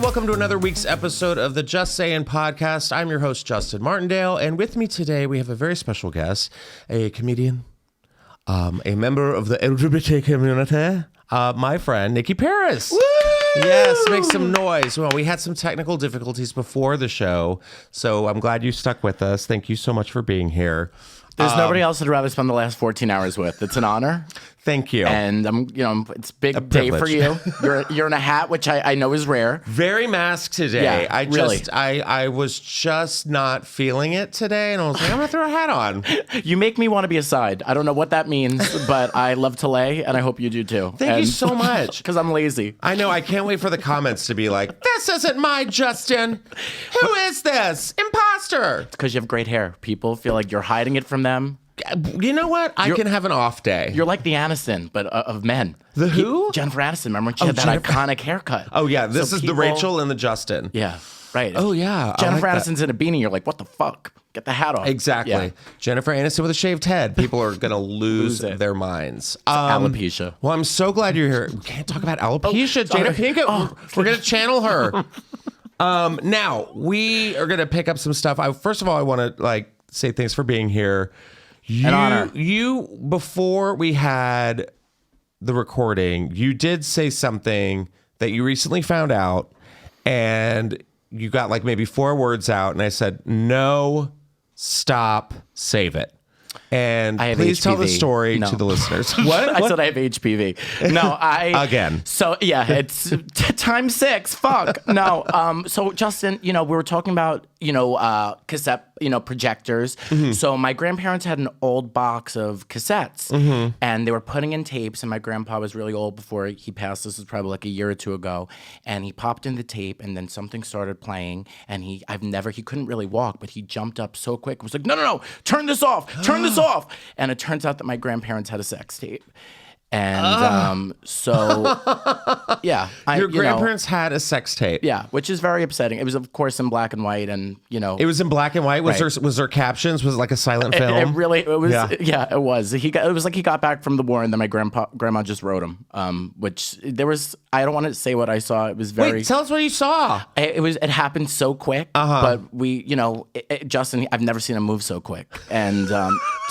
Welcome to another week's episode of the Just Saying podcast. I'm your host, Justin Martindale, and with me today we have a very special guest, a comedian, a member of the LGBT community, my friend, Nicky Paris. Woo! Yes, make some noise. Well, we had some technical difficulties before the show, so I'm glad you stuck with us. Thank you so much for being here. There's nobody else I'd rather spend the last 14 hours with. It's an honor. Thank you. And it's a big day for you. You're in a hat, which I know is rare. Very masked today. Yeah, really. I was just not feeling it today, and I was like, I'm gonna throw a hat on. You make me want to be a side. I don't know what that means, but I love to lay, and I hope you do too. Thank you so much. Because I'm lazy. I know. I can't wait for the comments to be like, "This isn't my Justin. Who is this imposter?" It's because you have great hair. People feel like you're hiding it from them. You know what? I can have an off day. You're like the Aniston, but of men. The who? Jennifer Aniston. Remember when she had that iconic haircut? Oh, yeah. This is the Rachel and the Justin. Yeah, right. Oh, yeah. Jennifer Aniston's in a beanie. You're like, what the fuck? Get the hat off. Exactly. Yeah. Jennifer Aniston with a shaved head. People are going to lose their minds. Alopecia. Well, I'm so glad you're here. We can't talk about alopecia. Jada Pinkett. We're going to channel her. Now, we are going to pick up some stuff. First of all, I want to say thanks for being here. An honor. Before we had the recording, you did say something that you recently found out, and you got maybe 4 words out, and I said, no, stop, save it. And please tell the story to the listeners. What? I said I have HPV. No, Again. So, yeah, it's times 6. Fuck. No. So, Justin, we were talking about, cassette, projectors. Mm-hmm. So my grandparents had an old box of cassettes, mm-hmm. and they were putting in tapes, and my grandpa was really old before he passed. This was probably a year or 2 ago. And he popped in the tape, and then something started playing, and he couldn't really walk, but he jumped up so quick. It was like, no, turn this off, turn this off. And it turns out that my grandparents had a sex tape. And so, yeah. Your grandparents had a sex tape. Yeah, which is very upsetting. It was, of course, in black and white, and, It was in black and white? Was there captions? Was it like a silent film? It was, yeah, it was. It was like he got back from the war, and then my grandma just wrote him, which there was, I don't want to say what I saw. It was very... Wait, tell us what you saw. It happened so quick, but we, Justin, I've never seen him move so quick. And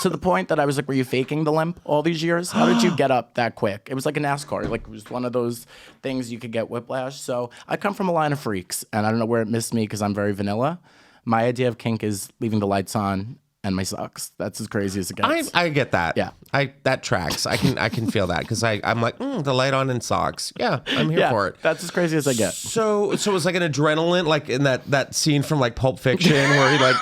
to the point that I was like, were you faking the limp all these years? How did you get up that quick? It was like a NASCAR. It was one of those things you could get whiplash. So I come from a line of freaks, and I don't know where it missed me because I'm very vanilla. My idea of kink is leaving the lights on and my socks. That's as crazy as it gets. I get that. Yeah. That tracks. I can feel that because I'm like, the light on and socks. Yeah, I'm here for it. That's as crazy as I get. So it was like an adrenaline, like in that scene from Pulp Fiction where he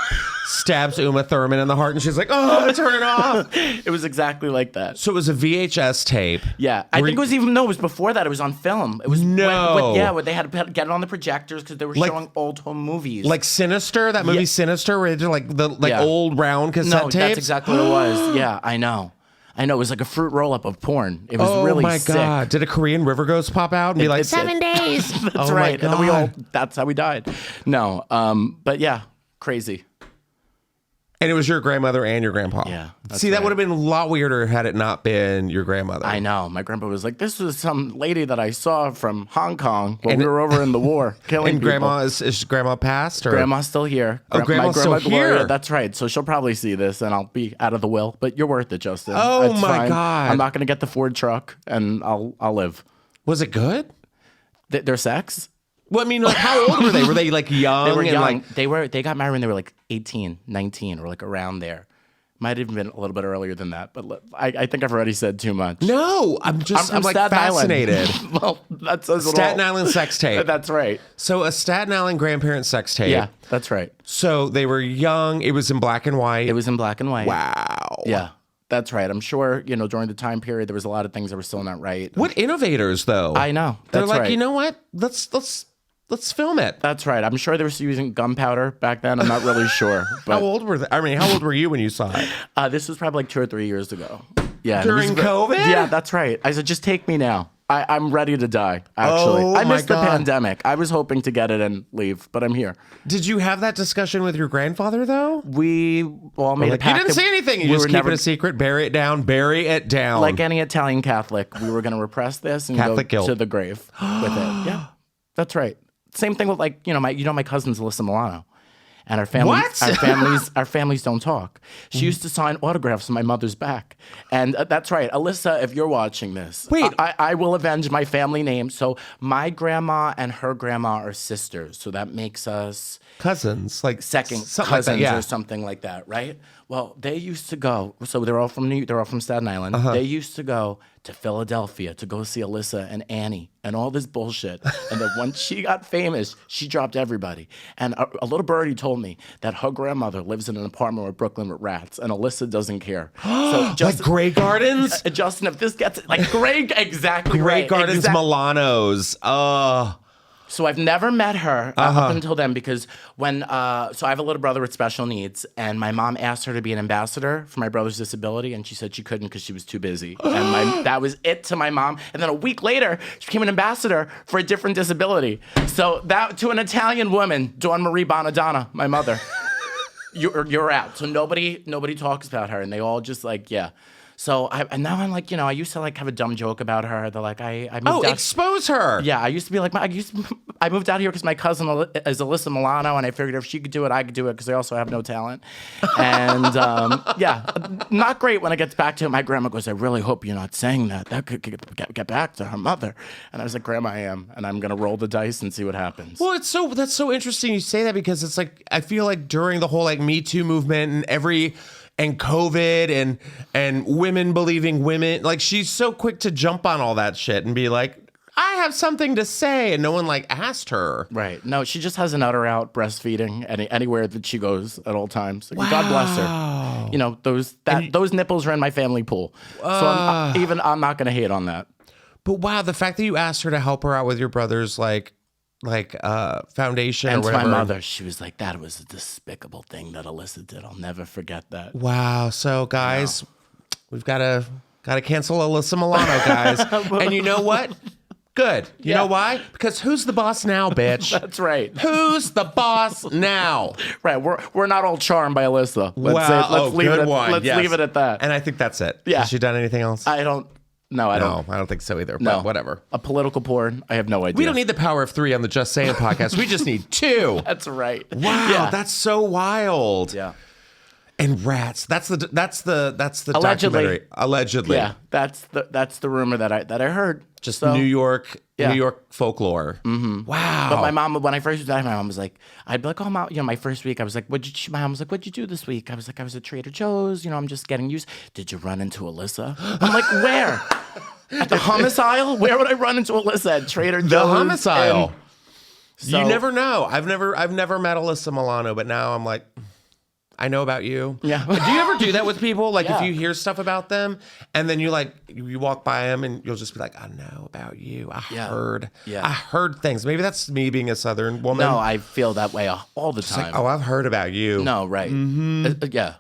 stabs Uma Thurman in the heart, and she's like, "Oh, turn it off." It was exactly like that. So it was a VHS tape. Yeah, I think it was before that. It was on film. It was when they had to get it on the projectors because they were showing old home movies, like Sinister. That movie Sinister, where they did old round cassette tapes. That's exactly what it was. Yeah, I know. It was like a fruit roll-up of porn. It was really sick. Oh, my God. Did a Korean river ghost pop out and be like, 7 days? That's right. And that's how we died. No, but yeah, crazy. And it was your grandmother and your grandpa. Yeah. See, that would have been a lot weirder had it not been your grandmother. I know. My grandpa was like, this was some lady that I saw from Hong Kong when we were over in the war killing and people. Grandma, is grandma passed? Or? Grandma's still here. Grandma's my grandma still Gloria, here? that's right. So she'll probably see this and I'll be out of the will. But you're worth it, Justin. Oh, that's my fine. God. I'm not going to get the Ford truck and I'll live. Was it good? Their sex? Well, I mean, how old were they? Were they young? They were young. They got married when they were 18, 19, or around there. Might have been a little bit earlier than that, but I think I've already said too much. No, I'm fascinated. Well, that says it all. Staten Island sex tape. That's right. So a Staten Island grandparent sex tape. Yeah, that's right. So they were young. It was in black and white. It was in black and white. Wow. Yeah. That's right. I'm sure, during the time period, there was a lot of things that were still not right. What innovators, though? I know. They're That's like, right. you know what? Let's film it. That's right. I'm sure they were using gunpowder back then. I'm not really sure. But how old were they? I mean, how old were you when you saw it? This was probably 2 or 3 years ago. Yeah. During COVID? Yeah, that's right. I said, just take me now. I'm ready to die, actually. Oh, I missed my the God. pandemic. I was hoping to get it and leave, but I'm here. Did you have that discussion with your grandfather, though? We all made a pact. You didn't say anything. You just keep it a secret, bury it down. Like any Italian Catholic, we were going to repress this and Catholic go guilt. to the grave with it. Yeah, that's right. same thing with like, my cousin's Alyssa Milano. And What? our families don't talk. She used to sign autographs on my mother's back. And that's right. Alyssa, if you're watching this, Wait. I will avenge my family name. So my grandma and her grandma are sisters. So that makes us Cousins, like second something cousins like that, yeah. or something like that, right? Well, they used to go. So they're all from Staten Island. They used to go to Philadelphia to go see Alyssa and Annie and all this bullshit. And then once she got famous, she dropped everybody. And a little birdie told me that her grandmother lives in an apartment in Brooklyn with rats, and Alyssa doesn't care. So Like Grey Gardens? Justin, if this gets like exactly Grey right, Gardens Milanos. So I've never met her up until then because when so I have a little brother with special needs, and my mom asked her to be an ambassador for my brother's disability, and she said she couldn't because she was too busy. And that was it to my mom. And then a week later, she became an ambassador for a different disability. So that to an Italian woman, Dawn Marie Bonadonna, my mother, you're out. So nobody talks about her, and they all just like yeah. So and now I'm like, I used to like have a dumb joke about her. They're like, I moved out. Expose her. Yeah, I used to be like, I moved out here because my cousin is Alyssa Milano, and I figured if she could do it, I could do it because I also have no talent. And yeah, not great when it gets back to it. My grandma goes, I really hope you're not saying that. That could get back to her mother. And I was like, Grandma, I am, and I'm gonna roll the dice and see what happens. Well, that's so interesting you say that because it's like I feel like during the whole like Me Too movement and COVID and women believing women, like she's so quick to jump on all that shit and be like, I have something to say, and no one like asked her. Right. No, she just has an utter out breastfeeding anywhere that she goes at all times. Wow. God bless her. Those nipples are in my family pool. So I'm not gonna hate on that. But wow, the fact that you asked her to help her out with your brother's like foundation and or whatever. To my mother, she was like, that was a despicable thing that Alyssa did. I'll never forget that. Wow. So guys, we've got to cancel Alyssa Milano, guys. And you know what? Good. You know why? Because who's the boss now, bitch? That's right. Who's the boss now? Right. We're not all charmed by Alyssa. Let's leave it at that. And I think that's it. Yeah. Has she done anything else? I don't. No, I don't. No, I don't think so either. No. But whatever. A political porn? I have no idea. We don't need the power of 3 on the Just Saying podcast. We just need 2. That's right. Wow, that's so wild. Yeah. And rats. That's the Allegedly. documentary. Allegedly. Yeah. That's the rumor that I heard. Just New York folklore. Mm-hmm. Wow. But my mom, when I first died, my mom was like, I'd be like, oh, Mom, my first week, I was like, my mom was like, what'd you do this week? I was like, I was at Trader Joe's, I'm just getting used. Did you run into Alyssa? I'm like, where? At the hummus aisle? Where would I run into Alyssa? At Trader Joe's? The hummus aisle. So, you never know. I've never met Alyssa Milano, but now I'm like, I know about you. Yeah. Do you ever do that with people? Like Yeah. if you hear stuff about them and then you walk by them and you'll just be like, I know about you. I heard. Yeah. I heard things. Maybe that's me being a Southern woman. No, I feel that way all the time. Like, oh, I've heard about you. No, right. Mm-hmm. Yeah.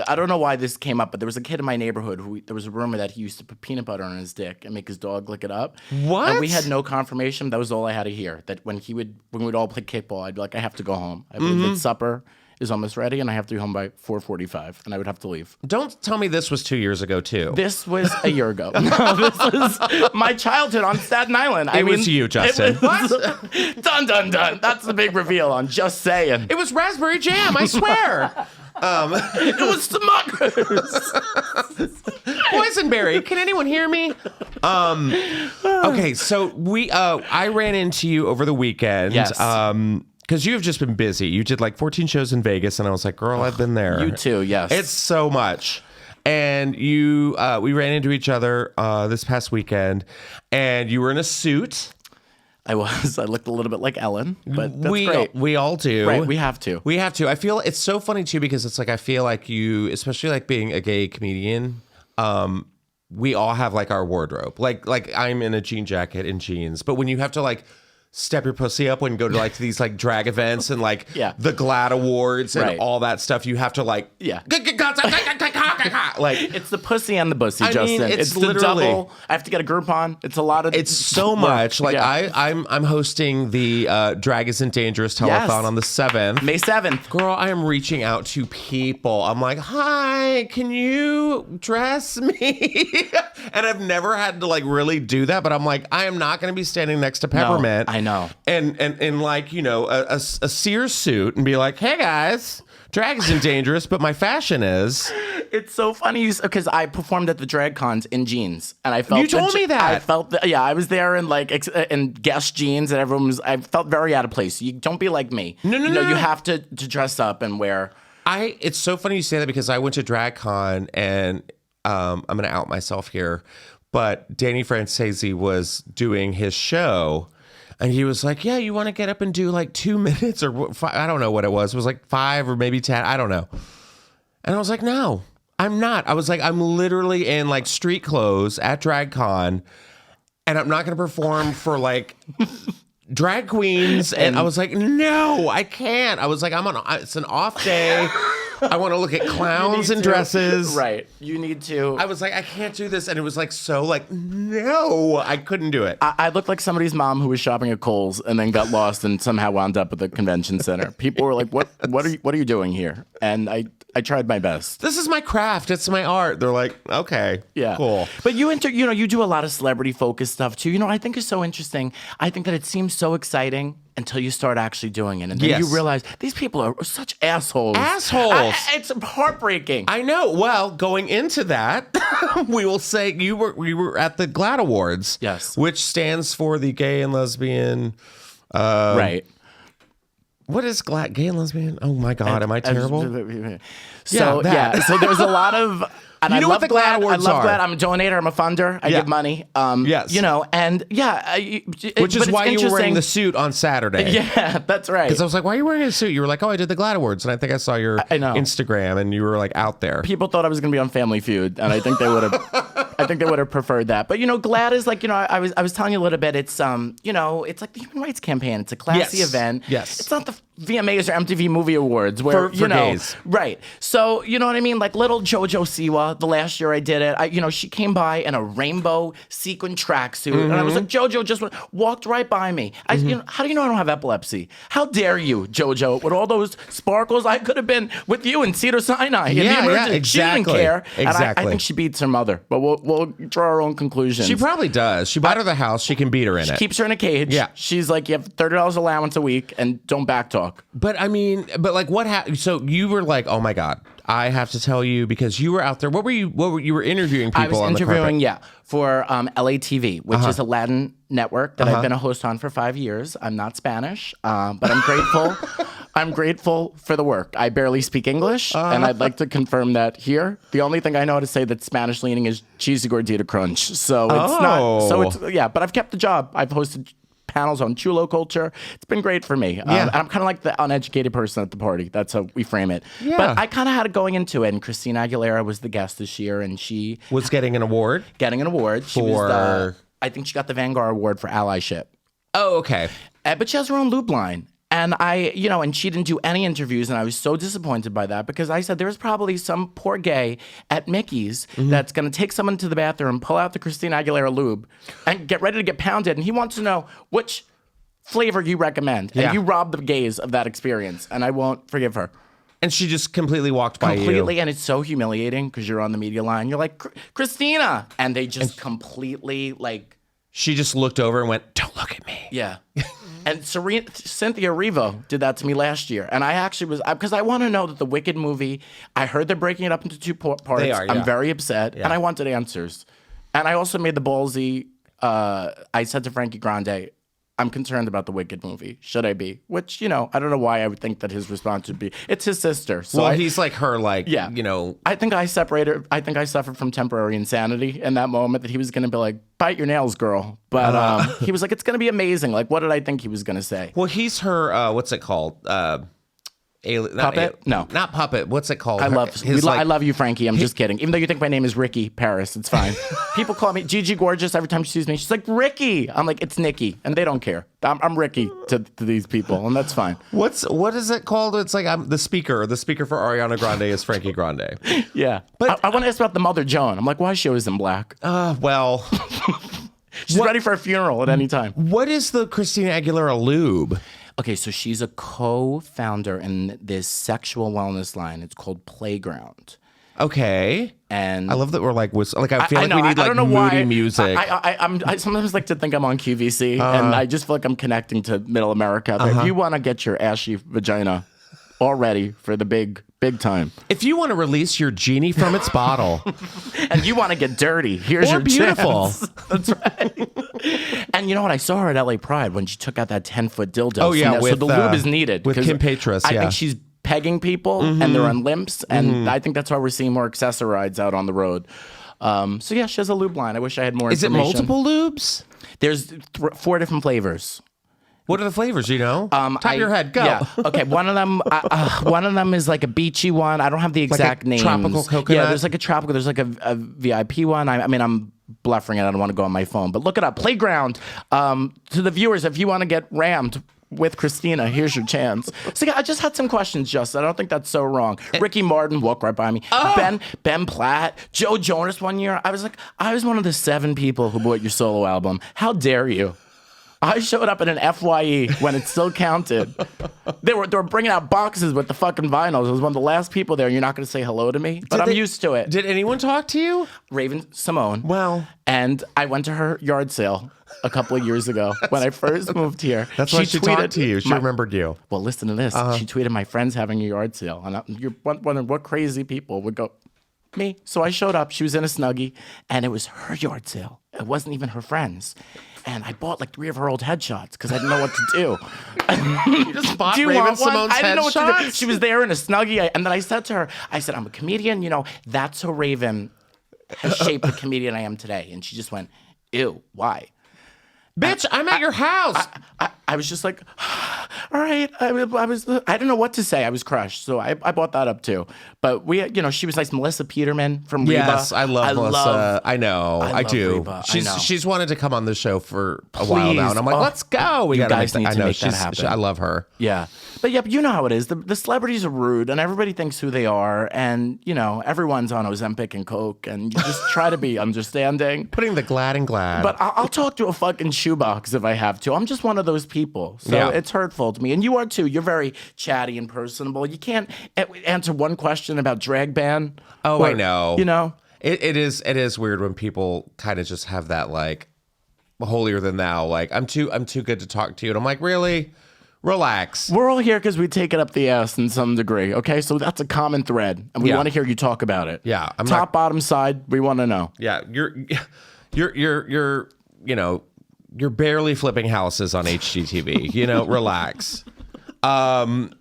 I don't know why this came up, but there was a kid in my neighborhood who there was a rumor that he used to put peanut butter on his dick and make his dog lick it up. What? And we had no confirmation. That was all I had to hear. That when we'd all play kickball, I'd be like, I have to go home. I believe that supper is almost ready, and I have to be home by 4:45, and I would have to leave. Don't tell me this was 2 years ago too. This was a year ago. No, this was my childhood on Staten Island. It was you, Justin. What? Dun, dun, dun. That's the big reveal on Just Saying. It was raspberry jam, I swear. It was Smuckers. Boysenberry. Can anyone hear me? Okay, so I ran into you over the weekend. Yes. Because you've just been busy. You did like 14 shows in Vegas, and I was like, girl, I've been there. You too, yes. It's so much. And we ran into each other this past weekend, and you were in a suit. I was. I looked a little bit like Ellen, but that's great. We all do. Right, we have to. We have to. I feel it's so funny too because it's like I feel like you, especially like being a gay comedian, we all have like our wardrobe. Like I'm in a jean jacket and jeans, but when you have to like step your pussy up when you go to like these like drag events and like the GLAAD Awards and all that stuff, you have to like like it's the pussy and the bussy, I Justin. mean, it's the literally double. I have to get a Groupon. It's a lot of. It's so much. Like I'm hosting the Drag Isn't Dangerous telethon on the 7th. May 7th. Girl, I am reaching out to people. I'm like, hi, can you dress me? And I've never had to like really do that, but I'm like, I am not going to be standing next to Peppermint. No, I know. And like, you know, a Sears suit and be like, hey guys, drag isn't dangerous, but my fashion is. It's so funny because I performed at the drag cons in jeans, and I felt You told me that. I felt yeah, I was there in like in Guess jeans, and everyone was. I felt very out of place. You don't be like me. No. You have to dress up and wear. It's so funny you say that because I went to DragCon and I'm going to out myself here, but Danny Francesi was doing his show and he was like, yeah, you want to get up and do like 2 minutes or I don't know what it was. It was like 5 or maybe 10. I don't know. And I was like, no, I'm not. I was like, I'm literally in like street clothes at DragCon and I'm not going to perform for like drag queens. And I was like, no, I can't. I was like, it's an off day. I want to look at clowns in dresses. Right. You need to. I was like, I can't do this. And it was like, so like, no, I couldn't do it. I looked like somebody's mom who was shopping at Kohl's and then got lost and somehow wound up at the convention center. People were like, what are you doing here? And I tried my best. This is my craft. It's my art. They're like, okay, yeah, cool. But you do a lot of celebrity focused stuff too. You know, I think is so interesting. I think that it seems so exciting until you start actually doing it. And then you realize these people are such assholes. It's heartbreaking. I know. Well, going into that, we will say we were at the GLAAD Awards. Yes. Which stands for the Gay and Lesbian. Right. What is GLAAD? Gay and Lesbian? Oh my God, am I terrible? So so there's a lot of. And you know what the GLAAD Awards I love are. GLAAD. I'm a donator. I'm a funder. I give money. Yes. You know, and which is why you were wearing the suit on Saturday. Yeah, that's right. Because I was like, why are you wearing a suit? You were like, oh, I did the GLAAD Awards. And I think I saw your Instagram and you were like out there. People thought I was going to be on Family Feud. And I think they would have preferred that. But, you know, GLAAD is like, you know, I was telling you a little bit. It's, you know, it's like the Human Rights Campaign. It's a classy event. Yes. It's not the VMAs or MTV Movie Awards where, for gays. Right. So, you know what I mean? Like little JoJo Siwa, the last year I did it, you know, she came by in a rainbow sequin tracksuit. And I was like, JoJo just walked right by me. You know, how do you know I don't have epilepsy? How dare you, JoJo, with all those sparkles? I could have been with you in Cedars-Sinai. Exactly. She didn't care. Exactly. And I think she beats her mother, but we'll draw our own conclusions. She probably does. She bought her the house. She can beat her in it. Keeps her in a cage. Yeah. She's like, you have $30 allowance a week and don't backtalk. But I mean, like what happened? So you were like, oh my God, I have to tell you because you were out there. What were you interviewing people on the carpet? I was interviewing, for LATV, which is a Latin network that I've been a host on for 5 years. I'm not Spanish, but I'm grateful. I'm grateful for the work. I barely speak English, and I'd like to confirm that here. The only thing I know how to say that's Spanish leaning is cheesy gordita crunch. So it's not. So it's but I've kept the job. I've hosted panels on chulo culture. It's been great for me. And I'm kind of like the uneducated person at the party. That's how we frame it. Yeah. But I kind of had it going into it. And Christina Aguilera was the guest this year, and she was getting an award. She was I think she got the Vanguard Award for allyship. Oh, okay. But she has her own lube line. And and she didn't do any interviews, and I was so disappointed by that because I said there's probably some poor gay at Mickey's that's going to take someone to the bathroom, pull out the Christina Aguilera lube, and get ready to get pounded. And he wants to know which flavor you recommend. And you robbed the gays of that experience, and I won't forgive her. And she just completely walked by you. Completely, and it's so humiliating because you're on the media line. You're like, Christina! And they just completely, like... She just looked over and went, don't look at me. Yeah. And Cynthia Erivo did that to me last year. And I actually was, because I want to know that the Wicked movie, I heard they're breaking it up into 2 parts. They are, I'm very upset. Yeah. And I wanted answers. And I also made the ballsy, I said to Frankie Grande, I'm concerned about the Wicked movie. Should I be? Which, I don't know why I would think that his response would be, it's his sister. So he's like her, I think I suffered from temporary insanity in that moment that he was going to be like, bite your nails, girl. But he was like, it's going to be amazing. Like, what did I think he was going to say? Well, he's her, what's it called? Puppet? No. Not puppet. What's it called? I love you, Frankie. I'm just kidding. Even though you think my name is Ricky Paris, it's fine. People call me Gigi Gorgeous every time she sees me. She's like, Ricky. I'm like, it's Nicky. And they don't care. I'm Ricky to these people, and that's fine. What is it called? It's like I'm the speaker. The speaker for Ariana Grande is Frankie Grande. Yeah. But I want to ask about the mother, Joan. I'm like, why is she always in black? Well... She's ready for a funeral at any time. What is the Christina Aguilera lube? Okay, so she's a co-founder in this sexual wellness line. It's called Playground. Okay. And I love that we're like, I feel like we need I like don't know moody why. music. I sometimes like to think I'm on QVC, and I just feel like I'm connecting to Middle America. But if you want to get your ashy vagina all ready for the big time, if you want to release your genie from its bottle, and you want to get dirty, here's or your beautiful. chance. That's right. And you know what? I saw her at LA Pride when she took out that 10-foot dildo. Oh, yeah, so the lube is needed. with 'cause Kim Petras, I yeah. think she's pegging people, and they're on limps, and I think that's why we're seeing more accessorides out on the road. So yeah, she has a lube line. I wish I had more Is it information. multiple lubes? There's 4 different flavors. What are the flavors? You know, top of your head, go. Yeah. Okay. One of them is like a beachy one. I don't have the exact a names. tropical coconut? Yeah. There's like a tropical. There's like a VIP one. I mean, I'm bluffing it. I don't want to go on my phone, but look it up. Playground. To the viewers, if you want to get rammed with Christina, here's your chance. So yeah, I just had some questions, Justin. I don't think that's so wrong. Ricky Martin walked right by me. Ben Platt, Joe Jonas one year. I was one of the 7 people who bought your solo album. How dare you? I showed up at an FYE when it still counted. They were bringing out boxes with the fucking vinyls. I was one of the last people there. You're not going to say hello to me, but I'm used to it. Did anyone talk to you? Raven Simone. Well, and I went to her yard sale a couple of years ago when I first moved here. That's why she talked to you. She remembered you. Well, listen to this. She tweeted, "My friend's having a yard sale," and you're wondering what crazy people would go. Me. So I showed up. She was in a Snuggie, and it was her yard sale. It wasn't even her friend's. And I bought like 3 of her old headshots because I didn't know what to do. You just bought Do you Raven want one? Simone's I didn't know what to do. headshots? She was there in a Snuggie. And then I said to her, I said, "I'm a comedian. You know, that's how Raven has shaped the comedian I am today." And she just went, "Ew, why?" Bitch, I'm at your house. I was just like, all right. I didn't know what to say. I was crushed. So I bought that up too. But she was nice. Melissa Peterman from Reba. Yes, I love Melissa. I know. I love do. Reba. She's wanted to come on the show for a while now. And I'm like, let's go. We You gotta guys need to make that she's- happen. I love her. Yeah. But yeah, you know how it is. The celebrities are rude and everybody thinks who they are. And, everyone's on Ozempic and Coke. And you just try to be understanding. Putting the glad and glad. But I'll talk to a fucking shoebox if I have to. I'm just one of those people. So Yeah. it's hurtful to me. And you are too. You're very chatty and personable. You can't answer one question about drag ban. Oh, I know. It is weird when people kind of just have that like holier than thou. Like I'm too good to talk to you. And I'm like, really? Relax. We're all here because we take it up the ass in some degree. Okay, so that's a common thread, and we want to hear you talk about it. Yeah, bottom, side. We want to know. Yeah, you're barely flipping houses on HGTV. Relax.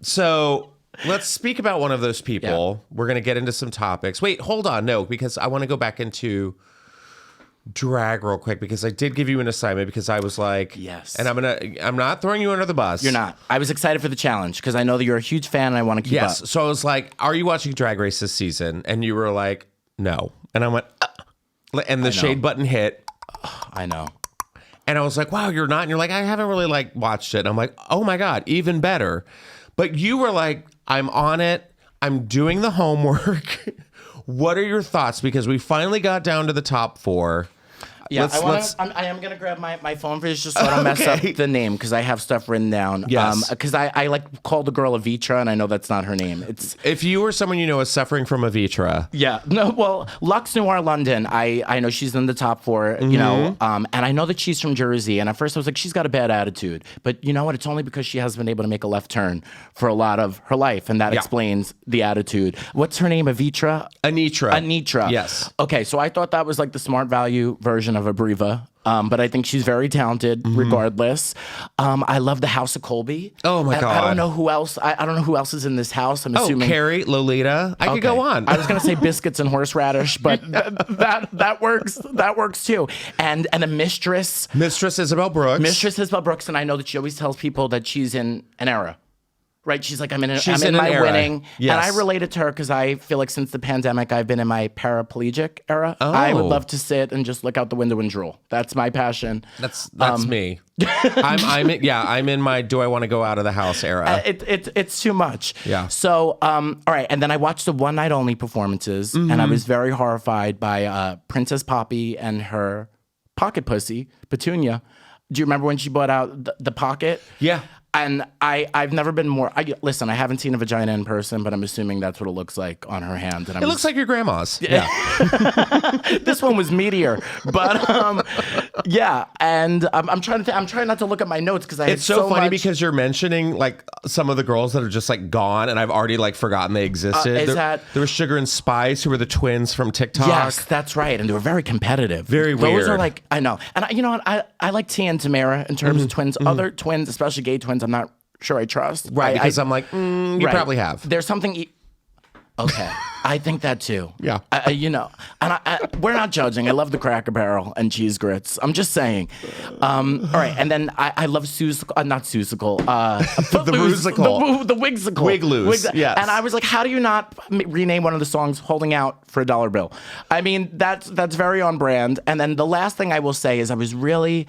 So let's speak about one of those people. Yeah. We're gonna get into some topics. Wait, hold on, no, because I want to go back into drag real quick because I did give you an assignment because I was like, yes, and I'm not throwing you under the bus. You're not. I was excited for the challenge because I know that you're a huge fan and I want to keep up. Yes. So I was like, are you watching Drag Race this season? And you were like, no. And I went, and the shade button hit. I know. And I was like, wow, you're not. And you're like, I haven't really watched it. And I'm like, oh my God, even better. But you were like, I'm on it. I'm doing the homework. What are your thoughts? Because we finally got down to the top 4. Yeah, I am going to grab my phone for this just so I don't mess up the name because I have stuff written down. Yes. Because I called the girl Avitra and I know that's not her name. If you or someone you know is suffering from Avitra. Yeah. No, well, Lux Noir London, I know she's in the top 4, and I know that she's from Jersey. And at first I was like, she's got a bad attitude. But you know what? It's only because she hasn't been able to make a left turn for a lot of her life. And that explains the attitude. What's her name? Avitra? Anitra. Yes. Okay, so I thought that was like the smart value version of Abriva. But I think she's very talented regardless. I love the House of Colby. Oh my God. I don't know who else. I don't know who else is in this house. I'm assuming. Carrie, Lolita. I could go on. I was gonna say biscuits and horseradish, but that works. That works too. And the Mistress Isabel Brooks. And I know that she always tells people that she's in an era. Right, she's like, I'm in my era. winning, yes. And I related to her because I feel like since the pandemic, I've been in my paraplegic era. Oh. I would love to sit and just look out the window and drool. That's my passion. That's me. I'm in my do I want to go out of the house era. It's too much. Yeah. So all right, and then I watched the one night only performances, and I was very horrified by Princess Poppy and her pocket pussy Petunia. Do you remember when she brought out the pocket? Yeah. And I've never been more. Listen, I haven't seen a vagina in person, but I'm assuming that's what it looks like on her hand. And It looks like your grandma's. Yeah. This one was meatier, but yeah. And I'm trying to. I'm trying not to look at my notes because It's so funny because you're mentioning like some of the girls that are just like gone, and I've already like forgotten they existed. There was Sugar and Spice, who were the twins from TikTok. Yes, that's right, and they were very competitive. Very weird. Those are like I know, and you know what? I like Tia and Tamara in terms of twins. Other twins, especially gay twins, I'm not sure I trust. Right, because I'm like, you probably have. There's something. Okay, I think that too. Yeah. You know, and we're not judging. I love the Cracker Barrel and cheese grits. I'm just saying. All right, and then I love not Susicle. The Rusical. The Wigsicle. Wigloos, yes. And I was like, how do you not rename one of the songs "Holding Out for a $1 Bill"? I mean, that's very on brand. And then the last thing I will say is I was really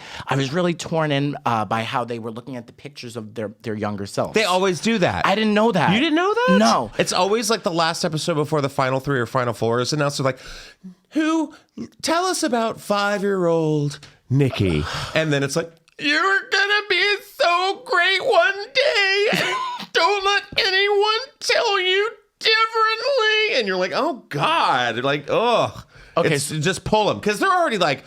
torn in by how they were looking at the pictures of their younger selves. They always do that. I didn't know that. You didn't know that? No. It's always like the last episode before the final 3 or final 4 is announced. They're like, tell us about 5-year-old Nicky. And then it's like, you're gonna be so great one day. Don't let anyone tell you differently. And you're like, oh God. Like, oh. Okay, just pull them because they're already like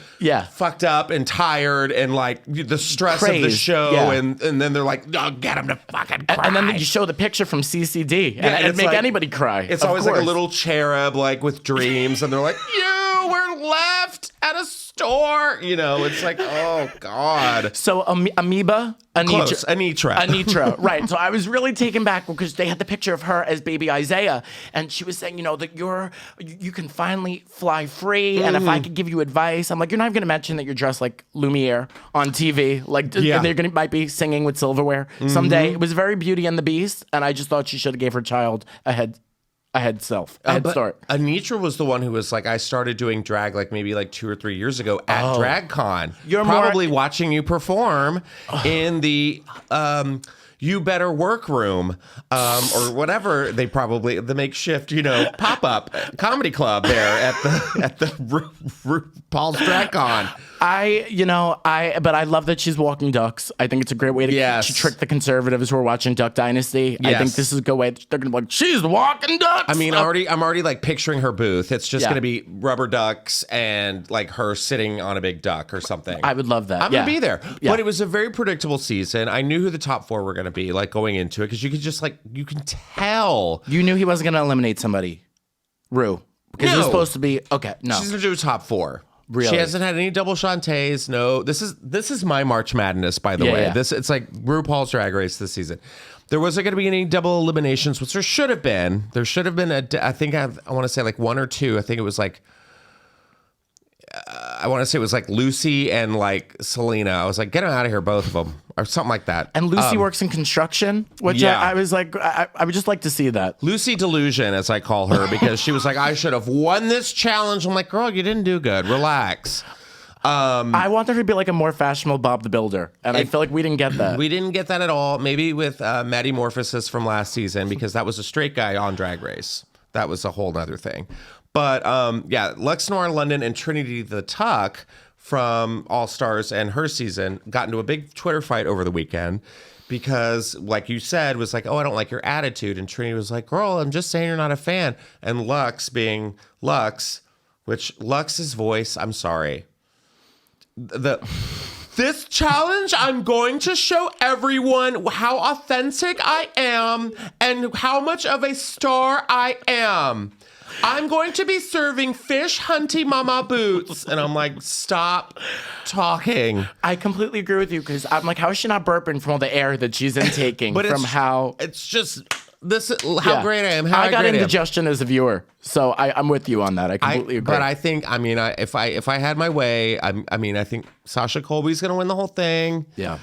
fucked up and tired and like the stress of the show, and then they're like, oh, get them to fucking cry. And then you show the picture from CCD, and it'd make like, anybody cry. It's always like a little cherub like with dreams, and they're like, you were left at a store. You know, it's like, oh God. So Amoeba. Anitra. Right. So I was really taken back because they had the picture of her as baby Isaiah, and she was saying, you know, that you can finally fly free, and if I could give you advice, I'm like, you're not going to mention that you're dressed like Lumiere on TV, like, and they're might be singing with silverware someday. It was very Beauty and the Beast, and I just thought she should have gave her child a head start. Anitra was the one who was like, I started doing drag like maybe like 2 or 3 years ago at DragCon. You're probably watching you perform in the You Better Work room or whatever the makeshift, you know, pop-up comedy club there at the RuPaul's DragCon. But I love that she's walking ducks. I think it's a great way to trick the conservatives who are watching Duck Dynasty. Yes. I think this is a good way. They're gonna be like, she's walking ducks. I mean, I'm already like picturing her booth. It's just gonna be rubber ducks and like her sitting on a big duck or something. I would love that. I'm gonna be there. Yeah. But it was a very predictable season. I knew who the top 4 were gonna be, like going into it, because you could just like you can tell. You knew he wasn't gonna eliminate somebody, Rue, because it was supposed to be no. She's gonna do a top 4. Really? She hasn't had any double Shantays. No, this is my March Madness, by the way. Yeah. It's like RuPaul's Drag Race this season. There wasn't going to be any double eliminations, which there should have been. There should have been I think I want to say like 1 or 2. I think it was like I want to say it was like Lucy and like Selena. I was like, get them out of here, both of them, or something like that. And Lucy works in construction, which I was like, I would just like to see that. Lucy Delusion, as I call her, because she was like, I should have won this challenge. I'm like, girl, you didn't do good. Relax. I want there to be like a more fashionable Bob the Builder, and I feel like we didn't get that. We didn't get that at all. Maybe with Matty Morphosis from last season, because that was a straight guy on Drag Race. That was a whole nother thing. But Lex Noir London and Trinity the Tuck from All Stars and her season got into a big Twitter fight over the weekend because, like you said, was like, oh, I don't like your attitude. And Trinity was like, girl, I'm just saying you're not a fan. And Lux being Lux, which Lux's voice, I'm sorry. This challenge, I'm going to show everyone how authentic I am and how much of a star I am. I'm going to be serving fish hunty mama boots. And I'm like, stop talking. I completely agree with you, because I'm like, how is she not burping from all the air that she's intaking? It's just this how great I am. I got indigestion as a viewer, so I'm with you on that. I completely agree. But I think, if I had my way, I think Sasha Colby's going to win the whole thing. Yeah.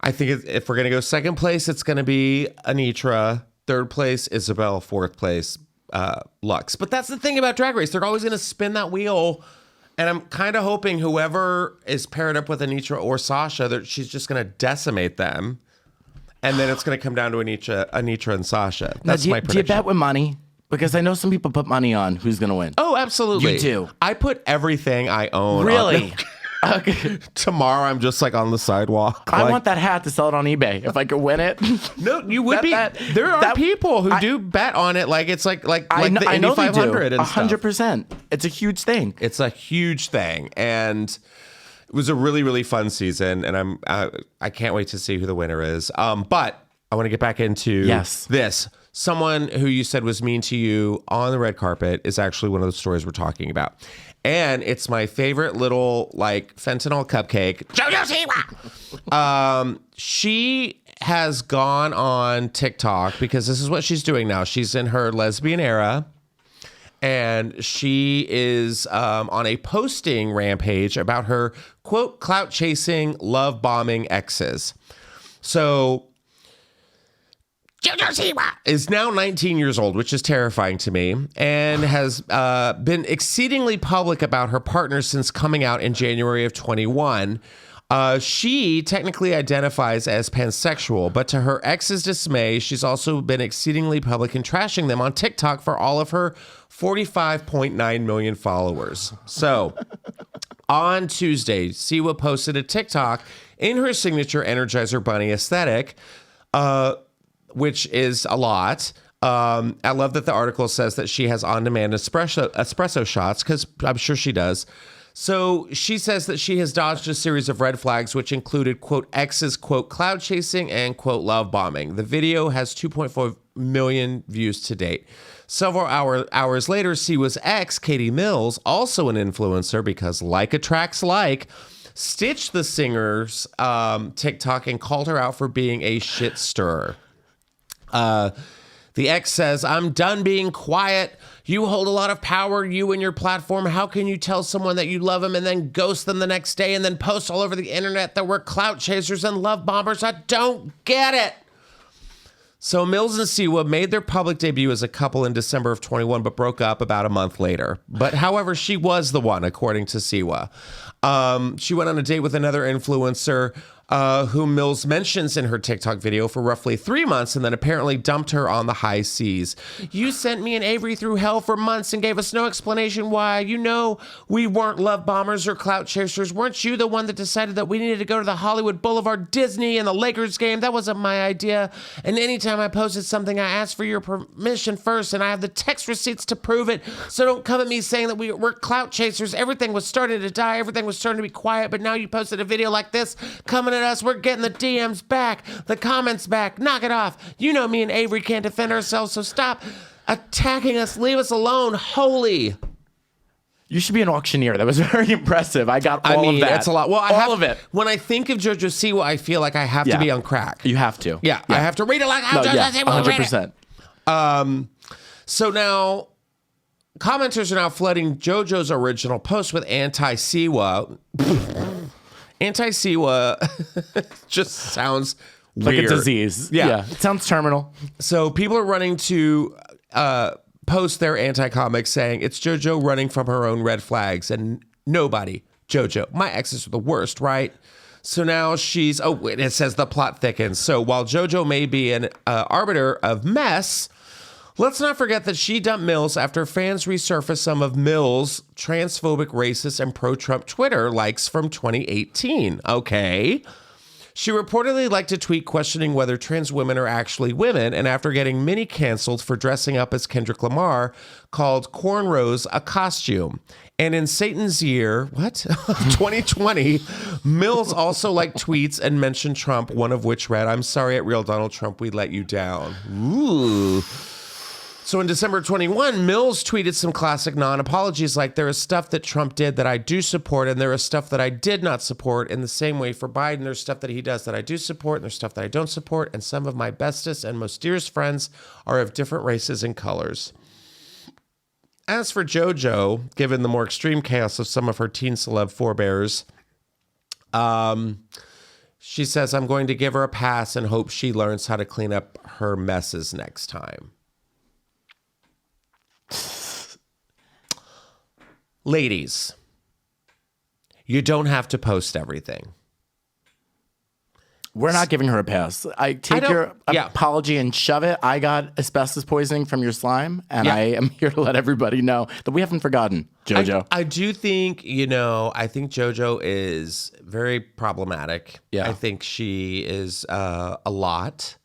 I think if we're going to go second place, it's going to be Anitra. Third place, Isabel. Fourth place, Lux. But that's the thing about Drag Race. They're always going to spin that wheel. And I'm kind of hoping whoever is paired up with Anitra or Sasha, that she's just going to decimate them. And then it's going to come down to Anitra and Sasha. That's my prediction. Do you bet with money? Because I know some people put money on who's going to win. Oh, absolutely. You do? I put everything I own really? Okay. Tomorrow I'm just like on the sidewalk. I like, want that hat to sell it on eBay if I could win it. No, you would there are people who do bet on it. Like it's like the Indy 500 and stuff. 100%. It's a huge thing. It's a huge thing, and it was a really, really fun season. And I can't wait to see who the winner is. But I want to get back into this. Someone who you said was mean to you on the red carpet is actually one of the stories we're talking about. And it's my favorite little like fentanyl cupcake, JoJo Siwa. She has gone on TikTok because this is what she's doing now. She's in her lesbian era. And she is on a posting rampage about her, quote, clout chasing, love bombing exes. So JoJo Siwa is now 19 years old, which is terrifying to me, and has been exceedingly public about her partner since coming out in January of 21. She technically identifies as pansexual, but to her ex's dismay, she's also been exceedingly public in trashing them on TikTok for all of her 45.9 million followers. So on Tuesday, Siwa posted a TikTok in her signature Energizer Bunny aesthetic, which is a lot. I love that the article says that she has on-demand espresso shots, because I'm sure she does. So she says that she has dodged a series of red flags, which included, quote, exes, quote, cloud chasing, and, quote, love bombing. The video has 2.4 million views to date. Several hours later, Siwa's ex, Katie Mills, also an influencer, because like attracts like, stitched the singer's TikTok and called her out for being a shit stirrer. The ex says, I'm done being quiet. You hold a lot of power, you and your platform. How can you tell someone that you love them and then ghost them the next day and then post all over the internet that we're clout chasers and love bombers? I don't get it. So Mills and Siwa made their public debut as a couple in December of 21, but broke up about a month later. But however, she was the one, according to Siwa. She went on a date with another influencer whom Mills mentions in her TikTok video for roughly 3 months, and then apparently dumped her on the high seas. You sent me and Avery through hell for months and gave us no explanation why. You know we weren't love bombers or clout chasers. Weren't you the one that decided that we needed to go to the Hollywood Boulevard Disney and the Lakers game? That wasn't my idea. And anytime I posted something, I asked for your permission first, and I have the text receipts to prove it. So don't come at me saying that we're clout chasers. Everything was starting to die. Everything was starting to be quiet, but now you posted a video like this coming at us. We're getting the DMs back, the comments back. Knock it off. You know me and Avery can't defend ourselves, so stop attacking us. Leave us alone. Holy. You should be an auctioneer. That was very impressive. I got all of that. That's a lot. Well, all of it. When I think of JoJo Siwa, I feel like I have to be on crack. You have to. Yeah, I have to read it like how JoJo Siwa 100%. So now, commenters are now flooding JoJo's original post with anti-Siwa. Anti-Siwa just sounds weird. Like a disease. Yeah. It sounds terminal. So people are running to post their anti-comics saying it's JoJo running from her own red flags, and nobody, JoJo, my exes are the worst, right? So now she's, it says the plot thickens. So while JoJo may be an arbiter of mess, let's not forget that she dumped Mills after fans resurfaced some of Mills' transphobic, racist, and pro-Trump Twitter likes from 2018. Okay. She reportedly liked to tweet questioning whether trans women are actually women, and after getting mini canceled for dressing up as Kendrick Lamar, called cornrows a costume. And in Satan's year, 2020, Mills also liked tweets and mentioned Trump, one of which read, "I'm sorry at real Donald Trump, we let you down." Ooh. So in December 21, Mills tweeted some classic non-apologies like, there is stuff that Trump did that I do support, and there is stuff that I did not support. In the same way for Biden, there's stuff that he does that I do support, and there's stuff that I don't support, and some of my bestest and most dearest friends are of different races and colors. As for JoJo, given the more extreme chaos of some of her teen celeb forebears, she says, I'm going to give her a pass and hope she learns how to clean up her messes next time. Ladies, you don't have to post everything. We're not giving her a pass. I take your apology and shove it. I got asbestos poisoning from your slime, and I am here to let everybody know that we haven't forgotten JoJo. I do think, I think JoJo is very problematic. Yeah. I think she is a lot.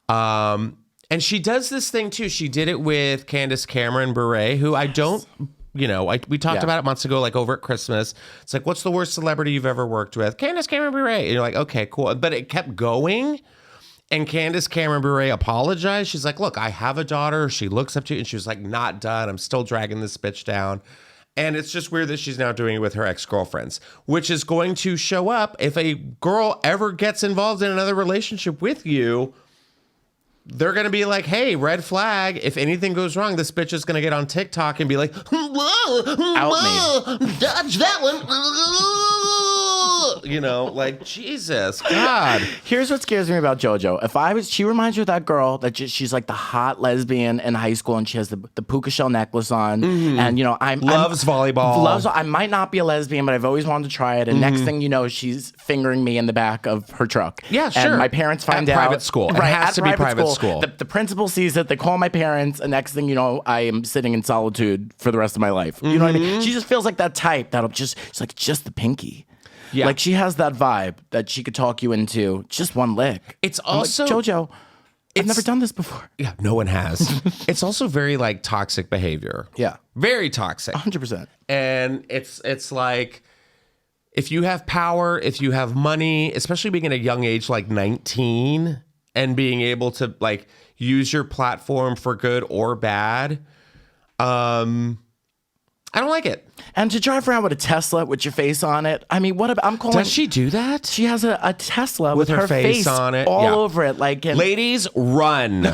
And she does this thing too. She did it with Candace Cameron Bure, who I don't, we talked about it months ago, like over at Christmas. It's like, what's the worst celebrity you've ever worked with? Candace Cameron Bure. And you're like, okay, cool. But it kept going. And Candace Cameron Bure apologized. She's like, look, I have a daughter. She looks up to you. And she was like, not done. I'm still dragging this bitch down. And it's just weird that she's now doing it with her ex-girlfriends, which is going to show up if a girl ever gets involved in another relationship with you. They're going to be like, hey, red flag. If anything goes wrong, this bitch is going to get on TikTok and be like, out me. Dodge that one. Like, Jesus, God. Here's what scares me about JoJo. She reminds you of that girl that she's like the hot lesbian in high school, and she has the puka shell necklace on, and loves volleyball. I might not be a lesbian, but I've always wanted to try it. And next thing you know, she's fingering me in the back of her truck. Yeah, sure. And my parents find out. Private school. It has to be private school. The principal sees it. They call my parents, and next thing you know, I am sitting in solitude for the rest of my life. You know what I mean? She just feels like that type that'll she's like, just the pinky. Yeah. Like she has that vibe that she could talk you into just one lick. It's also like, JoJo, I've never done this before. Yeah, no one has. It's also very like toxic behavior. Yeah. Very toxic. 100%. And it's like, if you have power, if you have money, especially being at a young age like 19 and being able to like use your platform for good or bad, I don't like it. And to drive around with a Tesla with your face on it. I mean, what about, I'm calling. Does she do that? She has a Tesla with her face on it, all over it. Ladies, run.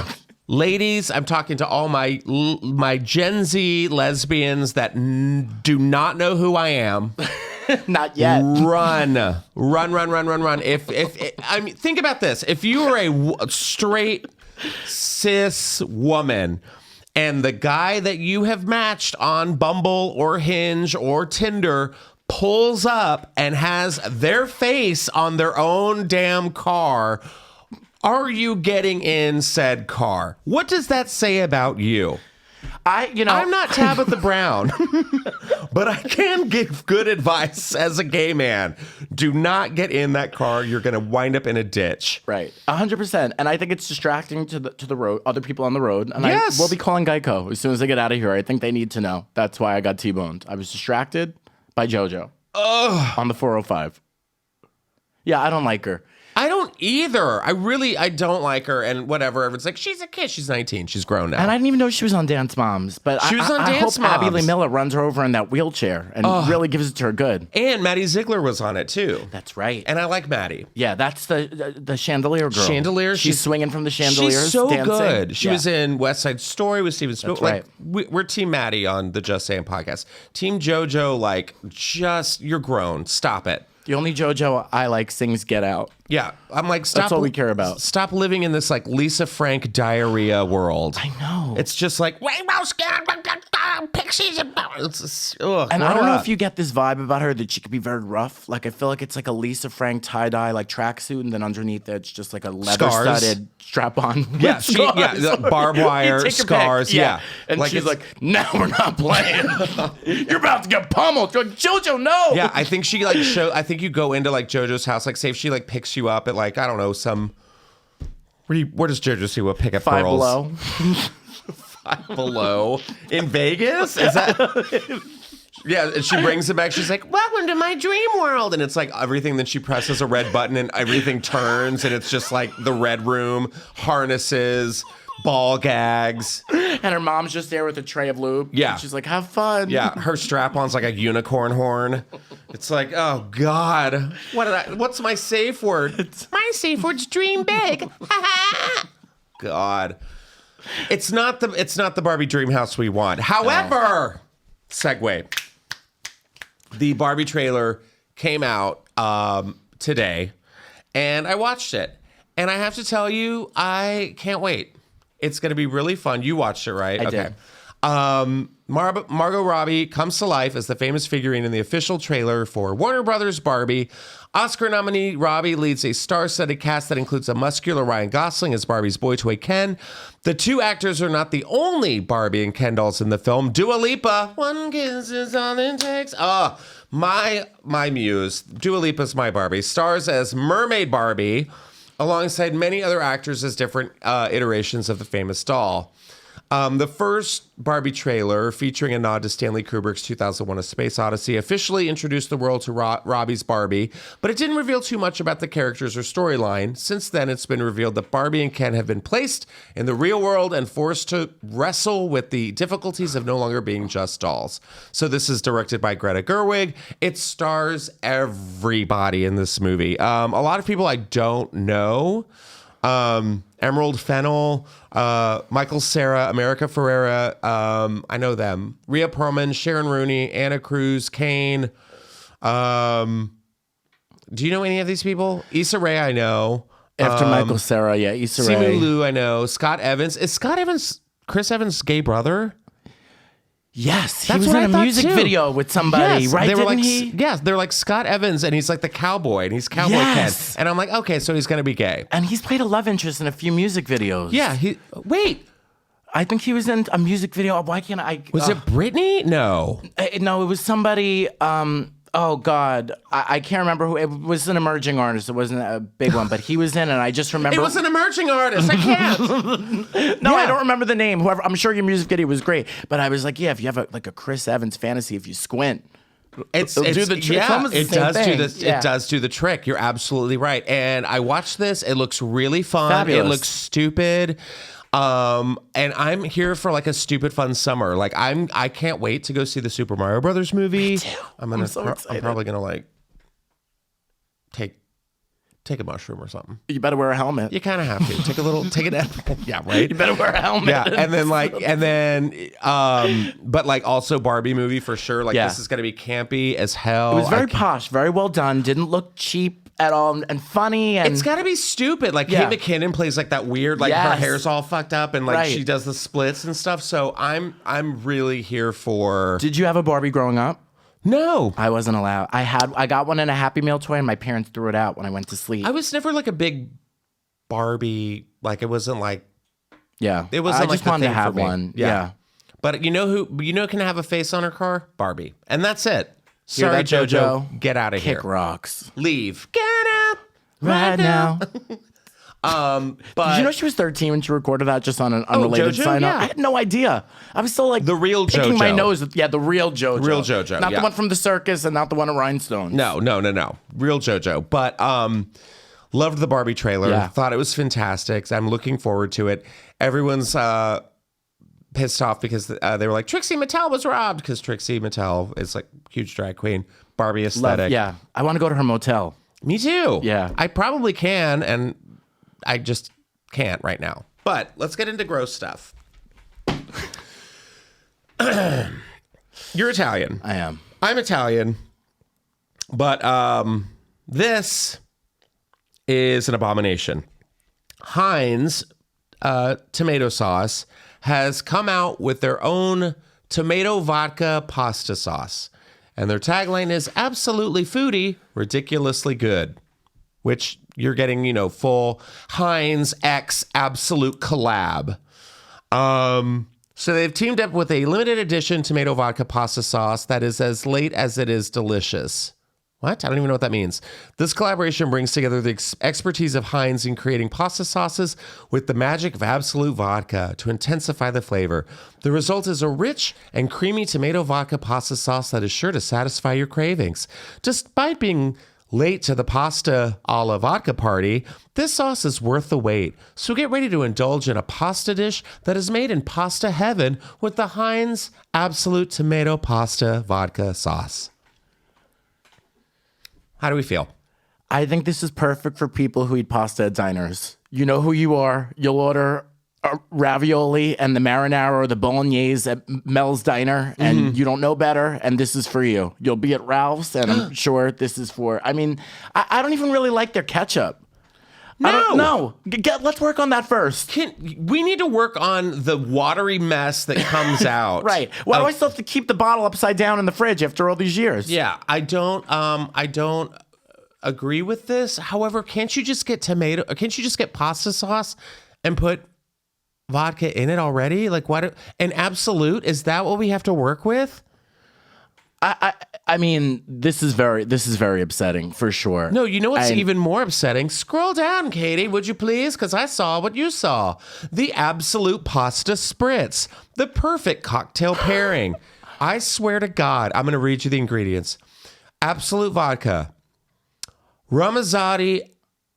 Ladies, I'm talking to all my Gen Z lesbians that do not know who I am. Not yet. Run. I mean, think about this. If you were a straight cis woman, and the guy that you have matched on Bumble or Hinge or Tinder pulls up and has their face on their own damn car, are you getting in said car? What does that say about you? I'm not Tabitha Brown, but I can give good advice as a gay man. Do not get in that car. You're going to wind up in a ditch. Right. 100%. And I think it's distracting to the road, other people on the road. And yes. I will be calling Geico as soon as I get out of here. I think they need to know. That's why I got T-boned. I was distracted by JoJo on the 405. Yeah, I don't like her. I don't either. I don't like her, and whatever. Everyone's like, she's a kid. She's 19. She's grown now. And I didn't even know she was on Dance Moms. But she was on Dance Moms. I hope Abby Lee Miller runs her over in that wheelchair and really gives it to her good. And Maddie Ziegler was on it, too. That's right. And I like Maddie. Yeah, that's the chandelier girl. Chandelier. She's swinging from the chandeliers. She's so dancing. good. She was in West Side Story with Steven Spielberg. Right. We're Team Maddie on the Just Saying podcast. Team JoJo, you're grown. Stop it. The only JoJo I like sings Get Out. Yeah, I'm like, stop. That's all we care about. Stop living in this like Lisa Frank diarrhea world. I know. It's just like rainbow skin, pixies, and I don't know if you get this vibe about her that she could be very rough. Like I feel like it's like a Lisa Frank tie dye like tracksuit, and then underneath it's just like a leather studded strap on. Yeah, barbed wire scars. Yeah, and like she's like, "No, we're not playing. You're about to get pummeled." You're like, JoJo, no. Yeah, I think she like I think you go into like JoJo's house, like say if she like picks you up at like I don't know some. Where does JoJo Siwa pick up Five girls? Below. Five Below in Vegas? Is that? Yeah, and she brings it back. She's like, "Welcome to my dream world," and it's like everything. Then she presses a red button, and everything turns, and it's just like the red room, harnesses, ball gags, and her mom's just there with a tray of lube. Yeah, and she's like, "Have fun." Yeah, her strap-on's like a unicorn horn. It's like, oh God, what's my safe word? My safe word's dream big. God, it's not the Barbie dream house we want. However, segue. The Barbie trailer came out today, and I watched it. And I have to tell you, I can't wait. It's going to be really fun. You watched it, right? I did. Margot Robbie comes to life as the famous figurine in the official trailer for Warner Brothers' Barbie. Oscar nominee Robbie leads a star-studded cast that includes a muscular Ryan Gosling as Barbie's boy toy Ken. The two actors are not the only Barbie and Ken dolls in the film. Dua Lipa, one kiss is all it takes. My muse, Dua Lipa's my Barbie, stars as Mermaid Barbie alongside many other actors as different iterations of the famous doll. The first Barbie trailer, featuring a nod to Stanley Kubrick's 2001: A Space Odyssey, officially introduced the world to Robbie's Barbie, but it didn't reveal too much about the characters or storyline. Since then, it's been revealed that Barbie and Ken have been placed in the real world and forced to wrestle with the difficulties of no longer being just dolls. So this is directed by Greta Gerwig. It stars everybody in this movie. A lot of people I don't know. Emerald Fennell, Michael Cera, America Ferrera, I know them. Rhea Perlman, Sharon Rooney, Anna Cruz, Kane. Do you know any of these people? Issa Rae, I know. After Michael Cera, yeah, Issa Rae. Simu Liu, I know. Scott Evans. Is Scott Evans Chris Evans' gay brother? Yes, he That's was what in I a thought, music too. video with somebody, right? They were Didn't like, he? yes, they're like Scott Evans, and he's like the cowboy, and he's Cowboy Yes. Ken. And I'm like, okay, so he's gonna be gay. And he's played a love interest in a few music videos. Yeah. Wait, I think he was in a music video. Why can't I? was it Britney? No. No, it was somebody. Oh God, I can't remember who. It was an emerging artist. It wasn't a big one, but he was in, and I just remember. It was an emerging artist. I can't. No, I Yeah. don't remember the name. Whoever, I'm sure your music video was great, but I was like, yeah, if you have a Chris Evans fantasy, if you squint, it'll do the trick. It's Yeah, almost the it same does thing. do this. Yeah. It does do the trick. You're absolutely right. And I watched this. It looks really fun. Fabulous. It looks stupid. And I'm here for like a stupid fun summer. Like I can't wait to go see the Super Mario Brothers movie. Me too. I'm so excited. I'm probably gonna like take a mushroom or something. You better wear a helmet. You kind of have to take an edible. Yeah, right. You better wear a helmet. Yeah, but like also Barbie movie for sure. Like Yeah. this is gonna be campy as hell. It was very posh, very well done. Didn't look cheap at all, and funny. And It's gotta be stupid. Like Yeah. Kate McKinnon plays like that weird, like her Yes. hair's all fucked up and like Right. she does the splits and stuff. So I'm really here for. Did you have a Barbie growing up? No, I wasn't allowed. I got one in a Happy Meal toy, and my parents threw it out when I went to sleep. I was never like a big Barbie. Like it wasn't like yeah, it wasn't I like just the wanted to thing for have me. one. Yeah. Yeah. But you know who can have a face on her car? Barbie, and that's it. Hear Sorry, that, JoJo? get out of here. Kick rocks Leave. Get out right now. But Did you know she was 13 when she recorded that just on an unrelated JoJo? sign up? Yeah. I had no idea. I was still like The real picking my JoJo. nose. The real JoJo. Real JoJo, Not yeah. the one from the circus and not the one at Rhinestones. No. Real JoJo. But loved the Barbie trailer. Yeah. Thought it was fantastic. I'm looking forward to it. Everyone's pissed off because they were like, Trixie Mattel was robbed, because Trixie Mattel is like huge drag queen. Barbie aesthetic. Yeah. I want to go to her motel. Me too. Yeah. I probably can, and I just can't right now. But let's get into gross stuff. You're Italian. I am. I'm Italian, but this is an abomination. Heinz tomato sauce has come out with their own tomato vodka pasta sauce. And their tagline is absolutely foodie, ridiculously good, which you're getting, full Heinz X absolute collab. So they've teamed up with a limited edition tomato vodka pasta sauce that is as late as it is delicious. What? I don't even know what that means. This collaboration brings together the expertise of Heinz in creating pasta sauces with the magic of absolute vodka to intensify the flavor. The result is a rich and creamy tomato vodka pasta sauce that is sure to satisfy your cravings. Despite being late to the pasta alla vodka party, this sauce is worth the wait. So get ready to indulge in a pasta dish that is made in pasta heaven with the Heinz Absolute Tomato Pasta Vodka Sauce. How do we feel? I think this is perfect for people who eat pasta at diners. You know who you are. You'll order a ravioli and the marinara or the bolognese at Mel's Diner, and you don't know better, and this is for you. You'll be at Ralph's, and I'm sure this is for... I mean, I don't even really like their ketchup. No. Let's work on that first. We need to work on the watery mess that comes out. Right. Why do I still have to keep the bottle upside down in the fridge after all these years? Yeah, I don't agree with this. However, can't you just get pasta sauce and put vodka in it already? Like, what? An Absolute? Is that what we have to work with? I mean, this is very upsetting for sure. No, you know what's even more upsetting? Scroll down, Katie, would you please? Because I saw what you saw. The Absolute Pasta Spritz, the perfect cocktail pairing. I swear to God, I'm going to read you the ingredients. Absolute vodka, Ramazzotti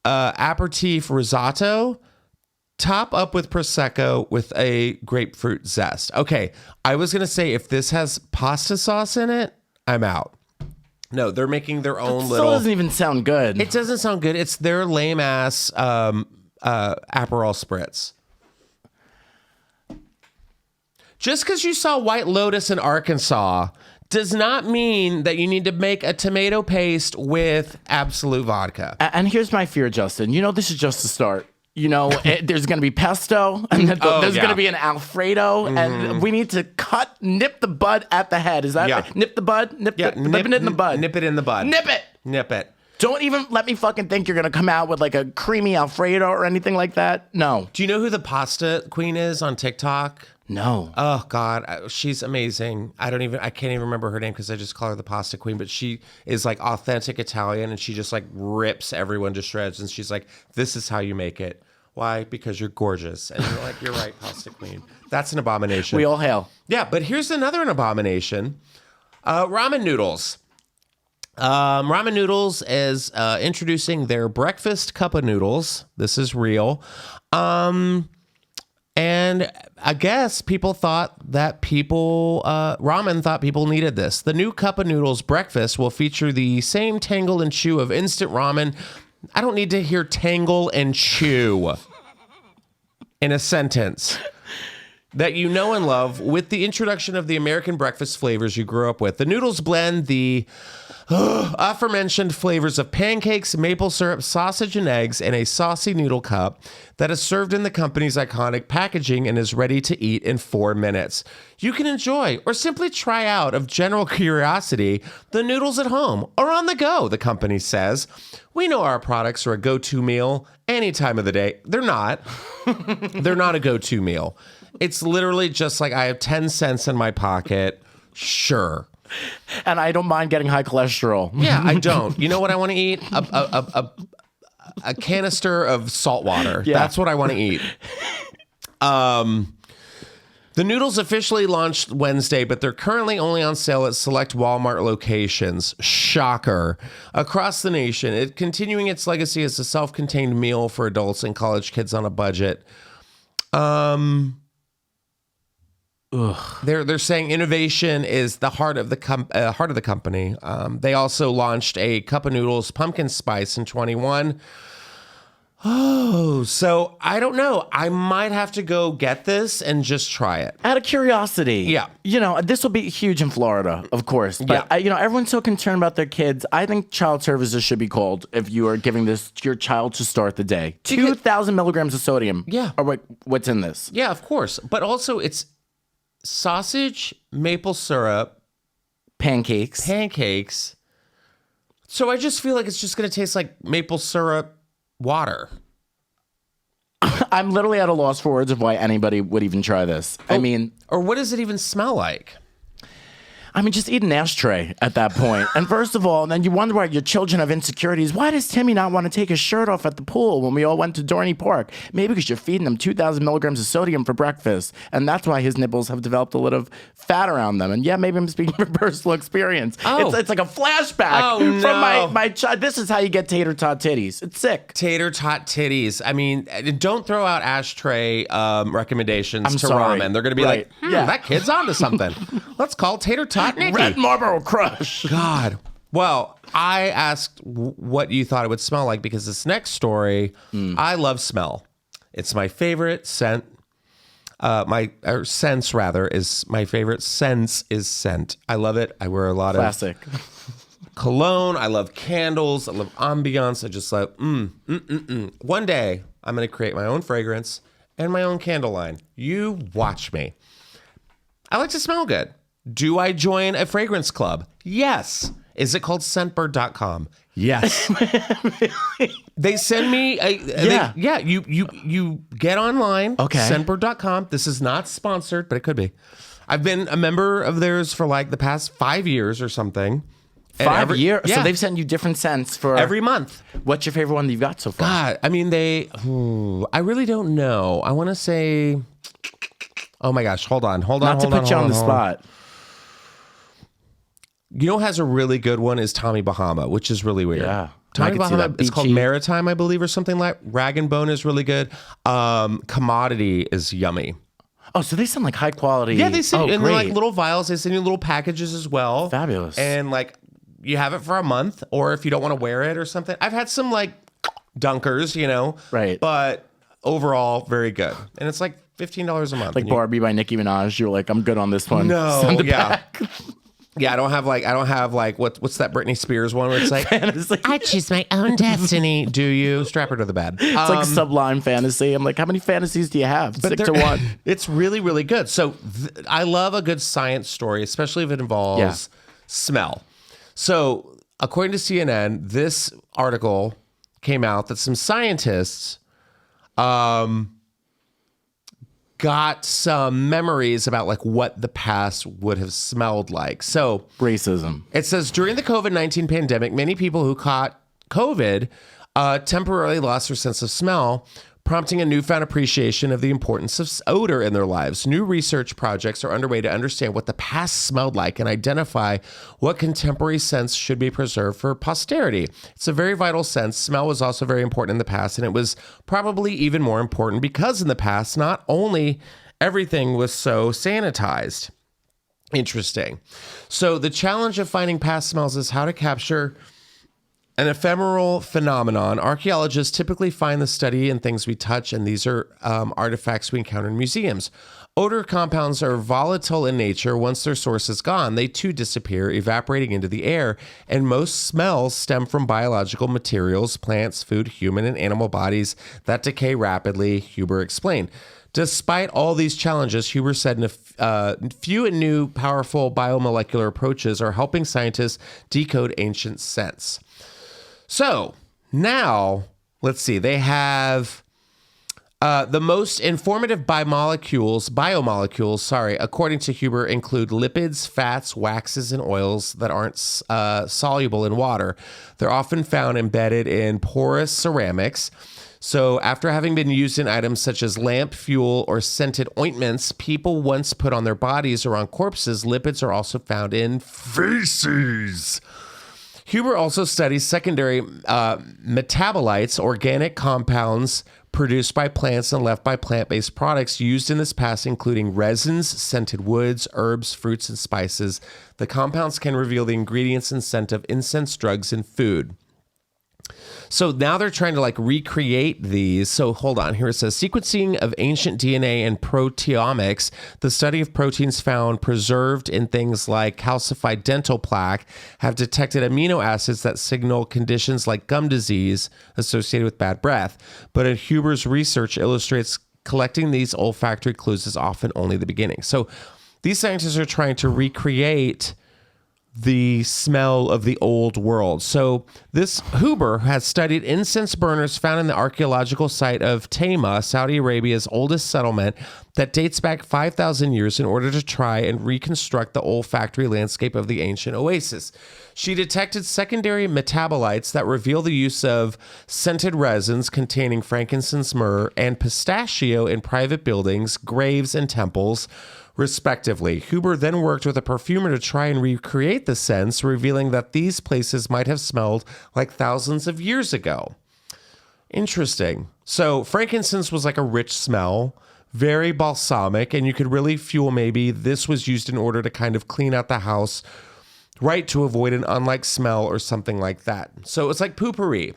aperitif risotto, top up with Prosecco with a grapefruit zest. Okay, I was going to say, if this has pasta sauce in it, I'm out. No, they're making their own It little... still doesn't even sound good. It doesn't sound good. It's their lame-ass Aperol Spritz. Just because you saw White Lotus in Arkansas does not mean that you need to make a tomato paste with Absolute vodka. And here's my fear, Justin. You know, this is just the start. You know, there's going to be pesto, and then there's going to be an Alfredo, and we need to nip the bud at the head. Is that right? Nip the bud? Nip it in the bud. Nip it in the bud. Nip it. Nip it. Don't even let me fucking think you're going to come out with like a creamy Alfredo or anything like that. No. Do you know who the pasta queen is on TikTok? No. Oh God, she's amazing. I can't even remember her name because I just call her the pasta queen, but she is like authentic Italian and she just like rips everyone to shreds. And she's like, this is how you make it. Why? Because you're gorgeous. And you're like, you're right, pasta queen. That's an abomination. We all hail. Yeah, but here's another abomination. Ramen noodles. Ramen noodles is introducing their breakfast cup of noodles. This is real. And I guess people thought that ramen thought people needed this. The new cup of noodles breakfast will feature the same tangle and chew of instant ramen. I don't need to hear tangle and chew in a sentence that you know and love with the introduction of the American breakfast flavors you grew up with. The noodles blend the aforementioned flavors of pancakes, maple syrup, sausage, and eggs in a saucy noodle cup that is served in the company's iconic packaging and is ready to eat in 4 minutes. You can enjoy or simply try out of general curiosity the noodles at home or on the go, the company says. We know our products are a go-to meal any time of the day. They're not. They're not a go-to meal. It's literally just like I have 10 cents in my pocket. Sure. And I don't mind getting high cholesterol. Yeah, I don't. You know what I want to eat? A canister of salt water. Yeah. That's what I want to eat. The noodles officially launched Wednesday, but they're currently only on sale at select Walmart locations. Shocker. Across the nation, it continuing its legacy as a self-contained meal for adults and college kids on a budget. They're saying innovation is the heart of the company. They also launched a cup of noodles pumpkin spice in 21. Oh, so I don't know. I might have to go get this and just try it. Out of curiosity. Yeah. You know, this will be huge in Florida, of course. But, you know, everyone's so concerned about their kids. I think child services should be called if you are giving this to your child to start the day. 2,000 milligrams of sodium. Yeah. Or what's in this? Yeah, of course. But also it's sausage, maple syrup. Pancakes. So I just feel like it's just going to taste like maple syrup water. I'm literally at a loss for words of why anybody would even try this. I mean... Or what does it even smell like? I mean, just eat an ashtray at that point. And first of all, then you wonder why your children have insecurities. Why does Timmy not want to take his shirt off at the pool when we all went to Dorney Park? Maybe because you're feeding him 2,000 milligrams of sodium for breakfast. And that's why his nipples have developed a little fat around them. And yeah, maybe I'm speaking from personal experience. Oh. It's like a flashback from my child. This is how you get tater tot titties. It's sick. Tater tot titties. I mean, don't throw out ashtray recommendations to ramen. They're going to be like, that kid's onto something. Let's call tater tot Nicky. Red Marlboro Crush. God. Well, I asked what you thought it would smell like because this next story, I love smell. It's my favorite scent. Sense rather is my favorite. Sense is scent. I love it. I wear a lot Classic. cologne. I love candles. I love ambiance. I just like, One day, I'm going to create my own fragrance and my own candle line. You watch me. I like to smell good. Do I join a fragrance club? Yes. Is it called scentbird.com? Yes. They send me you get online. Okay. Scentbird.com. This is not sponsored, but it could be. I've been a member of theirs for like the past 5 years or something. 5 years? Yeah. So they've sent you different scents for every month. What's your favorite one that you've got so far? God, I mean, I really don't know. I want to say, oh my gosh, hold on. Not to put you on the spot. You know who has a really good one is Tommy Bahama, which is really weird. Yeah. Tommy Bahama, it's called Maritime, I believe, or something like. Rag and Bone is really good. Commodity is yummy. Oh, so they send like high quality. Yeah, they send in like little vials. They send you little packages as well. Fabulous. And like you have it for a month, or if you don't want to wear it or something. I've had some like dunkers, Right. But overall, very good. And it's like $15 a month. Like Barbie by Nicki Minaj. You're like, I'm good on this one. No, Send it yeah. back. Yeah, I don't have like what's that Britney Spears one where it's like Fantasy. I choose my own destiny. Do you strap her to the bed? It's like sublime fantasy. I'm like, how many fantasies do you have? 6 to 1. It's really, really good. So I love a good science story, especially if it involves smell. So according to CNN, this article came out that some scientists got some memories about like what the past would have smelled like. So racism. It says during the COVID-19 pandemic, many people who caught COVID temporarily lost their sense of smell, prompting a newfound appreciation of the importance of odor in their lives. New research projects are underway to understand what the past smelled like and identify what contemporary scents should be preserved for posterity. It's a very vital sense. Smell was also very important in the past, and it was probably even more important because in the past, not only everything was so sanitized. Interesting. So the challenge of finding past smells is how to capture an ephemeral phenomenon. Archaeologists typically find the study in things we touch, and these are artifacts we encounter in museums. Odor compounds are volatile in nature. Once their source is gone, they too disappear, evaporating into the air, and most smells stem from biological materials, plants, food, human and animal bodies that decay rapidly, Huber explained. Despite all these challenges, Huber said few and new powerful biomolecular approaches are helping scientists decode ancient scents. So now, let's see, they have the most informative biomolecules, according to Huber, include lipids, fats, waxes, and oils that aren't soluble in water. They're often found embedded in porous ceramics. So after having been used in items such as lamp fuel or scented ointments people once put on their bodies or on corpses, lipids are also found in feces. Huber also studies secondary metabolites, organic compounds produced by plants and left by plant-based products used in this past, including resins, scented woods, herbs, fruits, and spices. The compounds can reveal the ingredients and scent of incense, drugs, and food. So now they're trying to like recreate these. So hold on, here it says sequencing of ancient DNA and proteomics, the study of proteins found preserved in things like calcified dental plaque, have detected amino acids that signal conditions like gum disease associated with bad breath. But in Huber's research illustrates collecting these olfactory clues is often only the beginning. So these scientists are trying to recreate the smell of the old world. So this Huber has studied incense burners found in the archaeological site of Tama, Saudi Arabia's oldest settlement that dates back 5,000 years in order to try and reconstruct the olfactory landscape of the ancient oasis. She detected secondary metabolites that reveal the use of scented resins containing frankincense, myrrh, and pistachio in private buildings, graves, and temples, respectively. Huber then worked with a perfumer to try and recreate the scents, revealing that these places might have smelled like thousands of years ago. Interesting. So frankincense was like a rich smell, very balsamic, and you could really feel maybe this was used in order to kind of clean out the house, right, to avoid an unliked smell or something like that. So it's like poopery,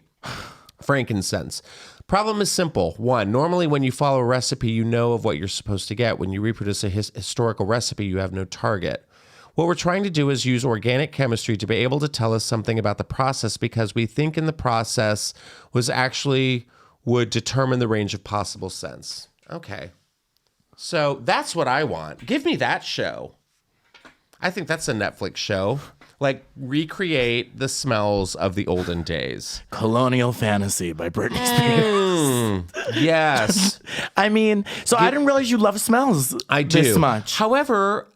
frankincense. Problem is simple. One, normally when you follow a recipe, you know of what you're supposed to get. When you reproduce a historical recipe, you have no target. What we're trying to do is use organic chemistry to be able to tell us something about the process because we think in the process would determine the range of possible sense. Okay. So that's what I want. Give me that show. I think that's a Netflix show. Like, recreate the smells of the olden days. Colonial Fantasy by Britney Spears. Yes. I mean, so I didn't realize you love smells. I do. This much. However,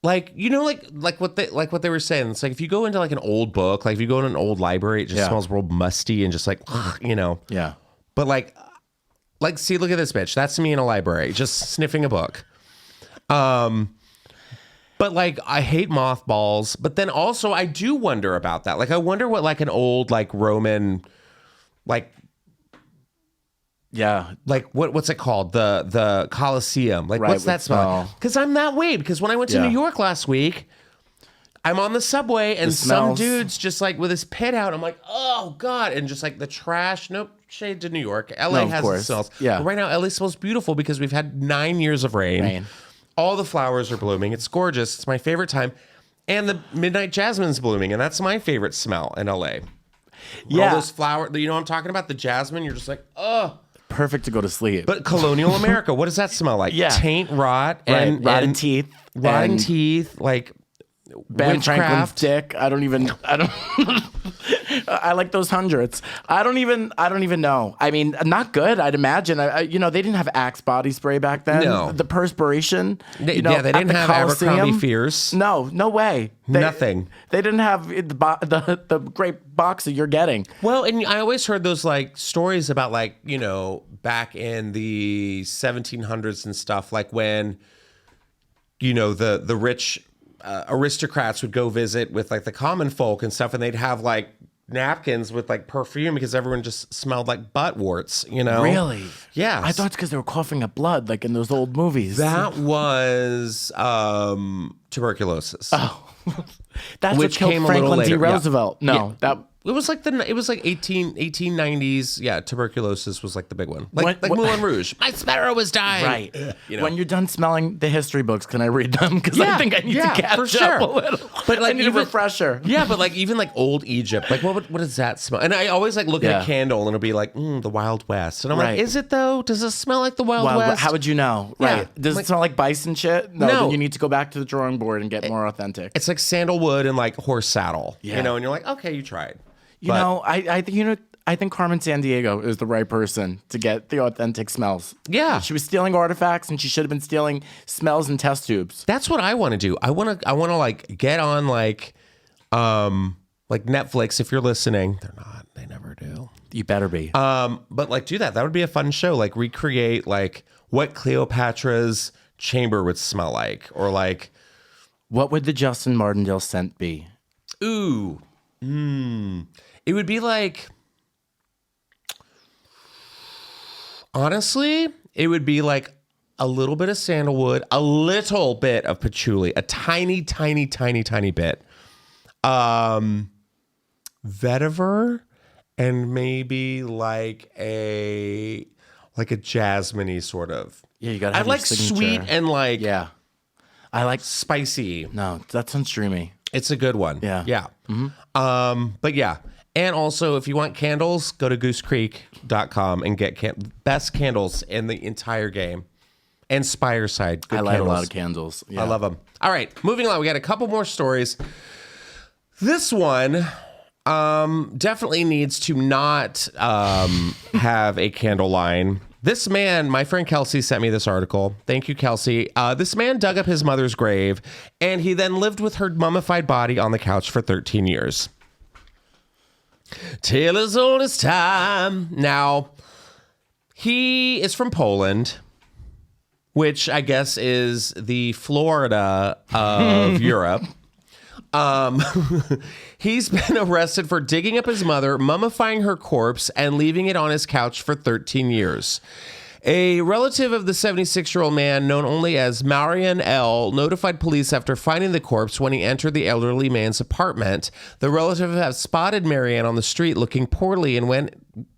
like, you know, like what they were saying. It's like if you go into like an old book, like if you go in an old library, it just smells real musty and just like, you know. Yeah. But like, see, look at this bitch. That's me in a library, just sniffing a book. But like, I hate mothballs. But then also, I do wonder about that. Like, I wonder what like an old like Roman, like, like what's it called? The Colosseum. Like, what's that smell? Because I'm that way. Because when I went to New York last week, I'm on the subway and some dude's just like with his pit out. I'm like, oh God. And just like the trash. Nope. Shade to New York. LA has its smells. Yeah. But right now, LA smells beautiful because we've had 9 years of rain. All the flowers are blooming. It's gorgeous. It's my favorite time. And the midnight jasmine's blooming. And that's my favorite smell in LA. Yeah. All those flowers. You know what I'm talking about? The jasmine. You're just like, oh. Perfect to go to sleep. But colonial America, what does that smell like? Yeah. Taint, rot, and rotten teeth. Rotting teeth, like Ben witchcraft. Franklin's dick. I don't I like those hundreds. I don't even know. I mean, not good, I'd imagine. You know, they didn't have Axe body spray back then. No. The perspiration. They at didn't the have Coliseum. Abercrombie Fierce. No way. Nothing. They didn't have the great box that you're getting. Well, and I always heard those like stories about like, you know, back in the 1700s and stuff, like when, you know, the rich aristocrats would go visit with like the common folk and stuff, and they'd have like napkins with like perfume because everyone just smelled like butt warts, you know? Really? Yeah. I thought it's because they were coughing up blood, like in those old movies. That was tuberculosis. Oh, that's Which what came killed a little Franklin D. later. Yeah. Roosevelt. No, Yeah. It was like 1890s. Yeah, tuberculosis was like the big one. Like Moulin Rouge. My sparrow was dying. Right. You know? When you're done smelling the history books, can I read them? Because I think I need to catch for sure. up a little. But like I need a refresher. Yeah, but like even like old Egypt, like what does that smell? And I always like look at a candle and it'll be like the Wild West, and I'm like, is it though? Does it smell like the Wild West? How would you know? Yeah. Right? Does it smell like bison shit? No. Then you need to go back to the drawing board and get more authentic. It's like sandalwood and like horse saddle. Yeah. You know, and you're like, okay, you tried. I think Carmen Sandiego is the right person to get the authentic smells. Yeah. She was stealing artifacts, and she should have been stealing smells and test tubes. That's what I want to do. I want to like get on like Netflix. If you're listening, they're not. They never do. You better be. But like do that. That would be a fun show. Like recreate like what Cleopatra's chamber would smell like, or like what would the Justin Martindale scent be? Ooh. It would be like, honestly, it would be like a little bit of sandalwood, a little bit of patchouli, a tiny, tiny, tiny, tiny bit. Vetiver, and maybe like a jasmine-y sort of. Yeah, you gotta I have like your signature. sweet and like I like spicy. No, that sounds dreamy. It's a good one. Yeah. Yeah. But yeah. And also, if you want candles, go to goosecreek.com and get best candles in the entire game. And Spireside. Good I light candles. a lot of candles. Yeah. I love them. All right. Moving on. We got a couple more stories. This one definitely needs to not have a candle line. This man, my friend Kelsey sent me this article. Thank you, Kelsey. This man dug up his mother's grave, and he then lived with her mummified body on the couch for 13 years. Tale as old as time. Now, he is from Poland, which I guess is the Florida of Europe. He's been arrested for digging up his mother, mummifying her corpse, and leaving it on his couch for 13 years. A relative of the 76-year-old man, known only as Marian L., notified police after finding the corpse when he entered the elderly man's apartment. The relative had spotted Marianne on the street looking poorly and went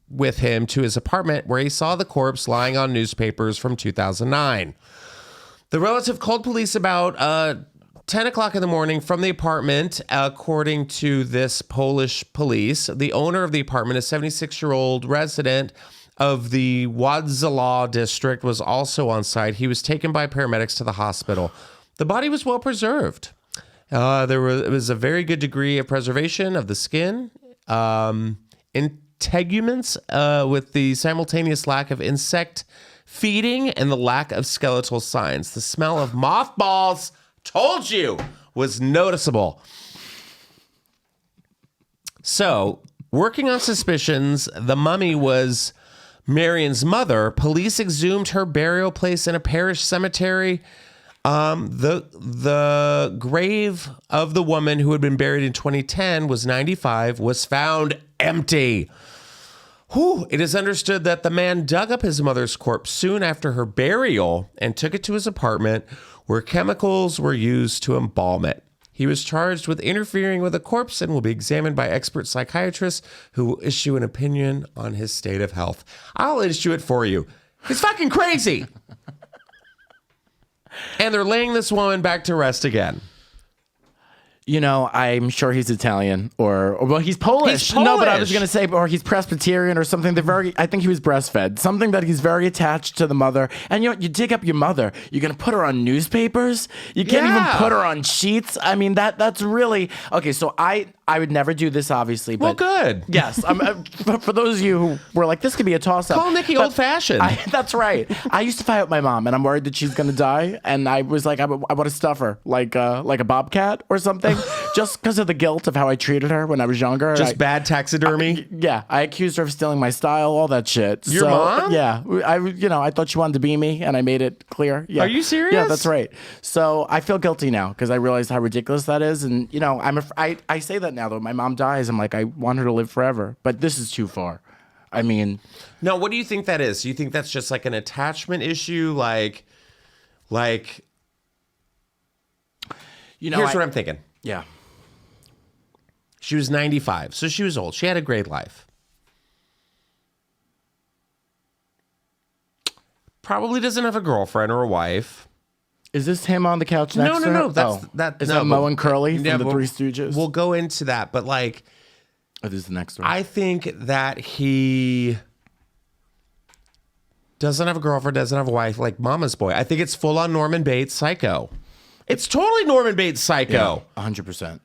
with him to his apartment, where he saw the corpse lying on newspapers from 2009. The relative called police about 10 o'clock in the morning from the apartment, according to this Polish police. The owner of the apartment, a 76-year-old resident of the Wadzalaw district, was also on site. He was taken by paramedics to the hospital. The body was well preserved. It was a very good degree of preservation of the skin. Integuments with the simultaneous lack of insect feeding and the lack of skeletal signs. The smell of mothballs, told you, was noticeable. So, working on suspicions, the mummy was Marion's mother. Police exhumed her burial place in a parish cemetery. The grave of the woman who had been buried in 2010 was 95, was found empty. It is understood that the man dug up his mother's corpse soon after her burial and took it to his apartment, where chemicals were used to embalm it. He was charged with interfering with a corpse and will be examined by expert psychiatrists who will issue an opinion on his state of health. I'll issue it for you. He's fucking crazy. And they're laying this woman back to rest again. You know, I'm sure he's Italian or well, he's Polish. He's Polish. No, but I was going to say, or he's Presbyterian or something. I think he was breastfed. Something that he's very attached to the mother. And you dig up your mother. You're going to put her on newspapers? You can't even put her on sheets. I mean, that's really, okay, so I would never do this, obviously. But well, good. Yes. For those of you who were like, this could be a toss-up. Call Nicky old-fashioned. That's right. I used to fight with my mom, and I'm worried that she's going to die. And I was like, I want to stuff her like a bobcat or something. Just because of the guilt of how I treated her when I was younger. Just bad taxidermy? I accused her of stealing my style, all that shit. Your mom? Yeah. I thought she wanted to be me, and I made it clear. Yeah. Are you serious? Yeah, that's right. So I feel guilty now because I realize how ridiculous that is. And, I say that now, though. My mom dies. I'm like, I want her to live forever. But this is too far. I mean. No, what do you think that is? Do you think that's just like an attachment issue? Like. Here's what I'm thinking. Yeah. She was 95, so she was old. She had a great life. Probably doesn't have a girlfriend or a wife. Is this him on the couch next to her? No. Is that Moe and Curly from the Three Stooges? We'll go into that, but like... Oh, this is the next one. I think that he doesn't have a girlfriend, doesn't have a wife, like Mama's Boy. I think it's full-on Norman Bates Psycho. It's totally Norman Bates Psycho. Yeah, 100%.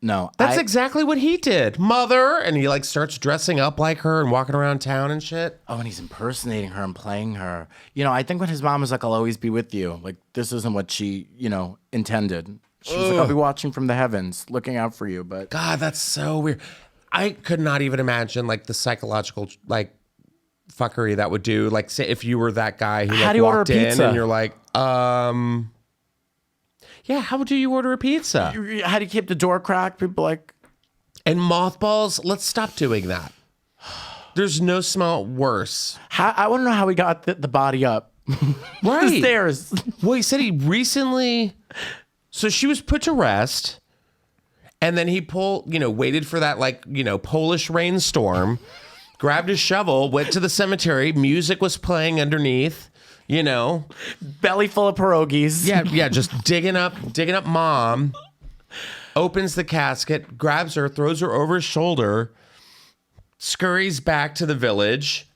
No, that's exactly what he did. Mother, and he like starts dressing up like her and walking around town and shit. Oh, and he's impersonating her and playing her. I think when his mom was like, "I'll always be with you," like this isn't what she, intended. She was like, "I'll be watching from the heavens, looking out for you." But God, that's so weird. I could not even imagine like the psychological like fuckery that would do. Like, say if you were that guy who like, walked in and you're like, yeah, how do you order a pizza? How do you keep the door cracked? People like... And mothballs, let's stop doing that. There's no smell worse. I want to know how he got the body up. Right. The stairs. Well, he said he recently... So she was put to rest, and then he waited for that, Polish rainstorm, grabbed his shovel, went to the cemetery, music was playing underneath. Belly full of pierogies. Yeah, just digging up mom, opens the casket, grabs her, throws her over his shoulder, scurries back to the village,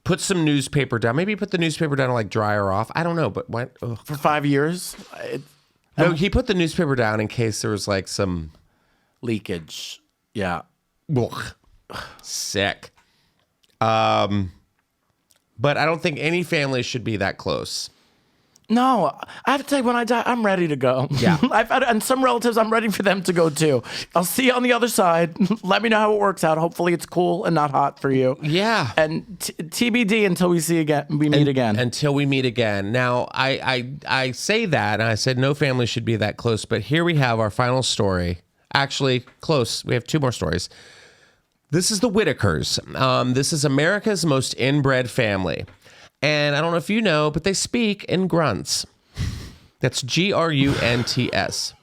puts some newspaper down. Maybe put the newspaper down to like dry her off. I don't know, but what? Ugh. For 5 years? No, he put the newspaper down in case there was like some leakage. Yeah. Ugh. Sick. But I don't think any family should be that close. No, I have to tell you, when I die, I'm ready to go. Yeah. And some relatives, I'm ready for them to go too. I'll see you on the other side. Let me know how it works out. Hopefully it's cool and not hot for you. Yeah. And TBD until we meet again. Until we meet again. Now, I say that, and I said no family should be that close, but here we have our final story. Actually, close. We have two more stories. This is the Whitakers. This is America's most inbred family. And I don't know if you know, but they speak in grunts. That's grunts,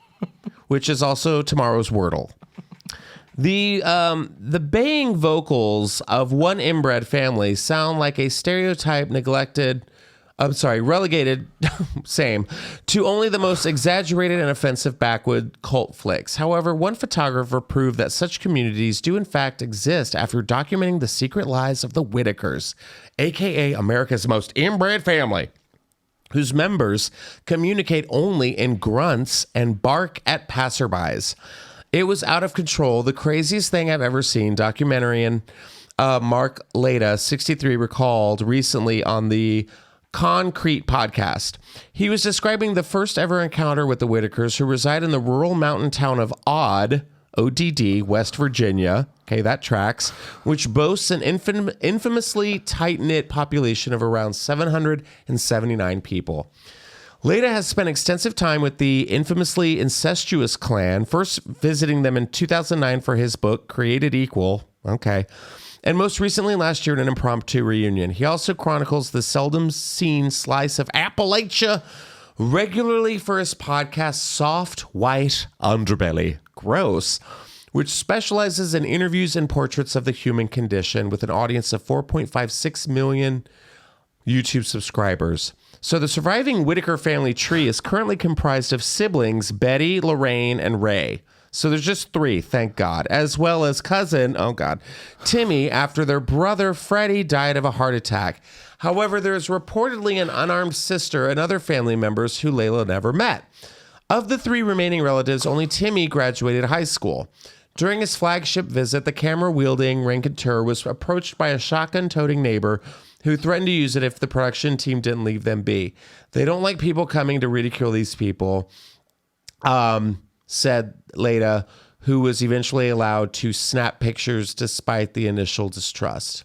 which is also tomorrow's Wordle. The baying vocals of one inbred family sound like a stereotype neglected relegated, same, to only the most exaggerated and offensive backwood cult flicks. However, one photographer proved that such communities do in fact exist after documenting the secret lives of the Whitakers, aka America's most inbred family, whose members communicate only in grunts and bark at passerbys. It was out of control, the craziest thing I've ever seen, documentarian Mark Leda, 63, recalled recently on the Concrete podcast. He was describing the first ever encounter with the Whitakers, who reside in the rural mountain town of ODD, West Virginia. Okay, that tracks, which boasts an infamously tight-knit population of around 779 people. Leda has spent extensive time with the infamously incestuous clan, first visiting them in 2009 for his book, Created Equal. Okay. And most recently last year in an impromptu reunion. He also chronicles the seldom seen slice of Appalachia regularly for his podcast, Soft White Underbelly. Gross. Which specializes in interviews and portraits of the human condition with an audience of 4.56 million YouTube subscribers. So the surviving Whitaker family tree is currently comprised of siblings Betty, Lorraine, and Ray. So there's just 3, thank God, as well as cousin, Timmy, after their brother Freddie died of a heart attack. However, there is reportedly an unarmed sister and other family members who Layla never met. Of the 3 remaining relatives, only Timmy graduated high school. During his flagship visit, the camera-wielding raconteur was approached by a shotgun-toting neighbor who threatened to use it if the production team didn't leave them be. They don't like people coming to ridicule these people. Said Leda, who was eventually allowed to snap pictures despite the initial distrust.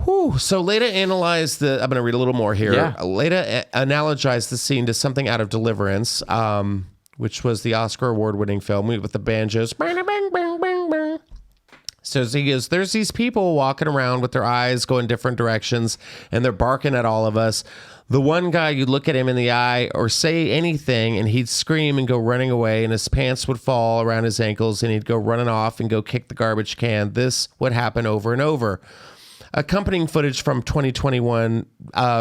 Whew. So Leda analyzed I'm going to read a little more here. Yeah. Leda analogized the scene to something out of Deliverance, which was the Oscar award-winning film with the banjos. So he goes, there's these people walking around with their eyes going different directions, and they're barking at all of us. The one guy, you'd look at him in the eye or say anything, and he'd scream and go running away, and his pants would fall around his ankles, and he'd go running off and go kick the garbage can. This would happen over and over. Accompanying footage from 2021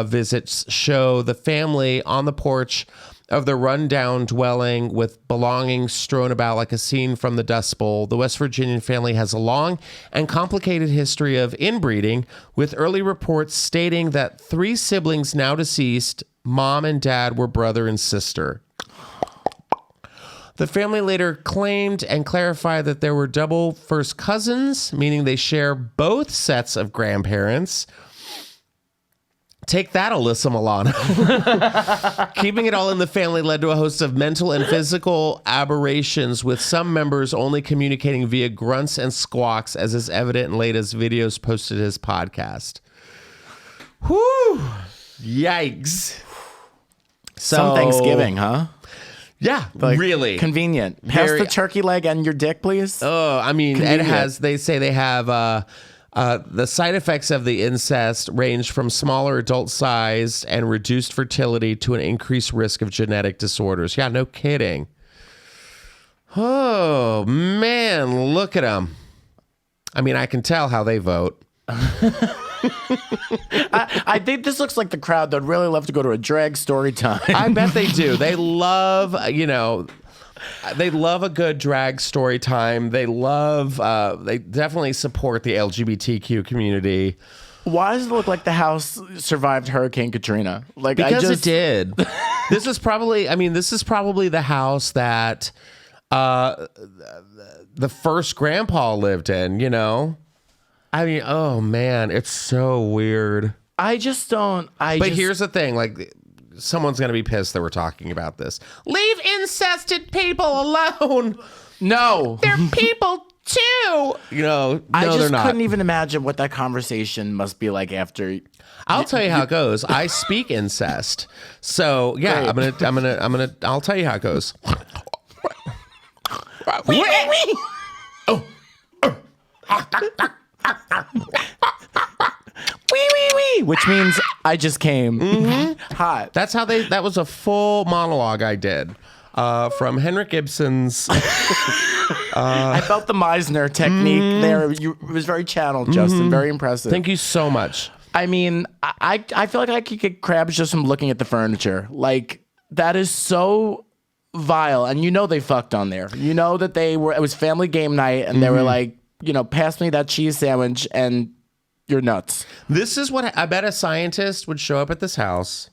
visits show the family on the porch of the rundown dwelling with belongings strewn about like a scene from the Dust Bowl. The West Virginian family has a long and complicated history of inbreeding, with early reports stating that 3 siblings now deceased, mom and dad, were brother and sister. The family later claimed and clarified that there were double first cousins, meaning they share both sets of grandparents. Take that, Alyssa Milano. Keeping it all in the family led to a host of mental and physical aberrations, with some members only communicating via grunts and squawks, as is evident in Leda's videos posted to his podcast. Whew. Yikes. Some Thanksgiving, huh? Yeah, really. Convenient. Pass the turkey leg and your dick, please. Oh, I mean, they say they have... the side effects of the incest range from smaller adult size and reduced fertility to an increased risk of genetic disorders. Yeah, no kidding. Oh, man, look at them. I mean, I can tell how they vote. I think this looks like the crowd that would really love to go to a drag story time. I bet they do. They love, they love a good drag story time. They definitely support the LGBTQ community. Why does it look like the house survived Hurricane Katrina? Because it did. This is probably the house that the first grandpa lived in, I mean, oh man, it's so weird. But here's the thing, someone's going to be pissed that we're talking about this. Leave incested people alone. No. They're people too. No, I they're just not. couldn't even imagine what that conversation must be like after. I'll tell you how it goes. I speak incest. So, yeah, Great. I'll tell you how it goes. Oh. Wee wee wee, which means I just came. Mm-hmm. Hot. That was a full monologue I did from Henrik Ibsen's. I felt the Meisner technique there. It was very channeled, Justin. Very impressive. Thank you so much. I mean, I feel like I could get crabs just from looking at the furniture. Like, that is so vile. And you know they fucked on there. You know that it was family game night, and they were like, pass me that cheese sandwich, and you're nuts. This is what I bet a scientist would show up at this house,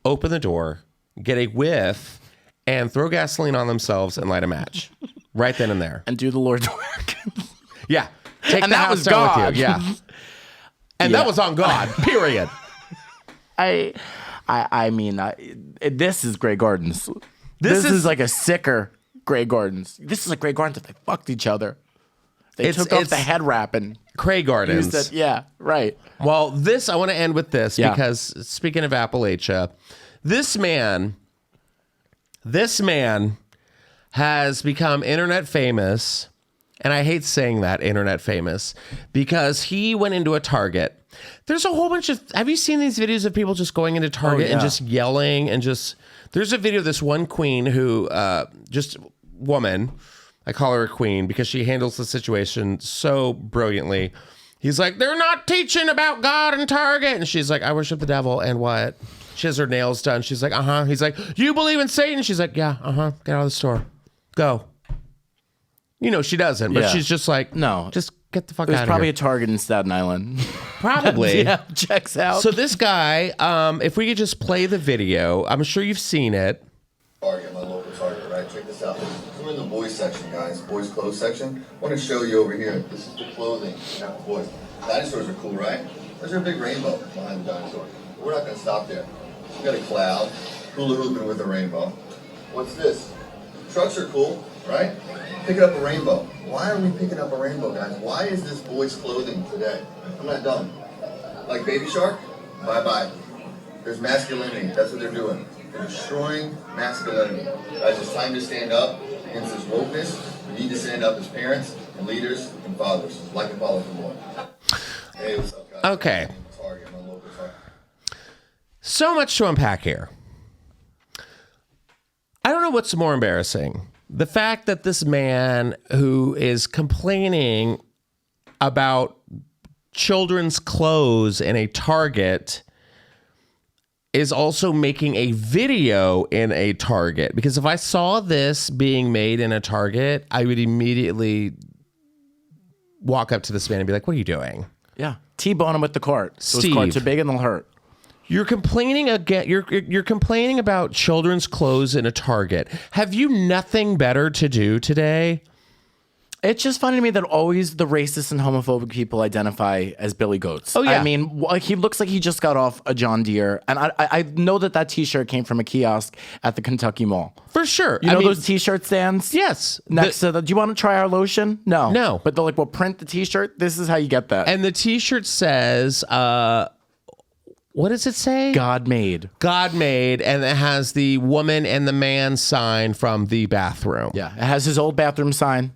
open the door, get a whiff, and throw gasoline on themselves and light a match. Right then and there. And do the Lord's work. Yeah. Take And the that house was down God. with you. Yeah. And that was on God, period. I mean, this is Grey Gardens. This is like a sicker Grey Gardens. This is like Grey Gardens if they fucked each other. They took off the head wrap and Cray Gardens. used it. Yeah, right. Well, I want to end with this because speaking of Appalachia, this man has become internet famous. And I hate saying that, internet famous, because he went into a Target. There's a whole bunch of, have you seen these videos of people just going into Target and just yelling and just, there's a video of this one queen who, just woman, I call her a queen because she handles the situation so brilliantly. He's like, they're not teaching about God in Target. And she's like, I worship the devil and what? She has her nails done. She's like, uh-huh. He's like, you believe in Satan? She's like, yeah, uh-huh. Get out of the store. Go. She doesn't, but she's just like, no, just get the fuck out of here. There's probably a Target in Staten Island. Probably. Yeah, checks out. So this guy, if we could just play the video, I'm sure you've seen it. Target, my local Target, right? Check this out. We're in the boys section, guys. Boys clothes section. I want to show you over here. This is the clothing. Now, boys, dinosaurs are cool, right? There's a big rainbow behind the dinosaur. But we're not going to stop there. We got a cloud, hula hooping with a rainbow. What's this? Trucks are cool, right? Picking up a rainbow. Why are we picking up a rainbow, guys? Why is this boys' clothing today? I'm not done. Like Baby Shark? Bye-bye. There's masculinity. That's what they're doing. They're destroying masculinity. Guys, it's time to stand up against this wokeness. We need to stand up as parents and leaders and fathers. Like and follow for more. Hey, what's up, guys? Okay. Target, my local Target. So much to unpack here. I don't know what's more embarrassing. The fact that this man who is complaining about children's clothes in a Target is also making a video in a Target. Because if I saw this being made in a Target, I would immediately walk up to this man and be like, what are you doing? Yeah. T-bone him with the cart. Those Steve. carts are big and they'll hurt. You're complaining again. You're complaining about children's clothes in a Target. Have you nothing better to do today? It's just funny to me that always the racist and homophobic people identify as Billy Goats. Oh, yeah. I mean, he looks like he just got off a John Deere. And I know that T-shirt came from a kiosk at the Kentucky Mall. For sure. You know those T-shirt stands? Yes. Next to do you want to try our lotion? No. No. But they're like, well, print the T-shirt. This is how you get that. And the T-shirt says, what does it say? God made. God made, and it has the woman and the man sign from the bathroom. Yeah. It has his old bathroom sign.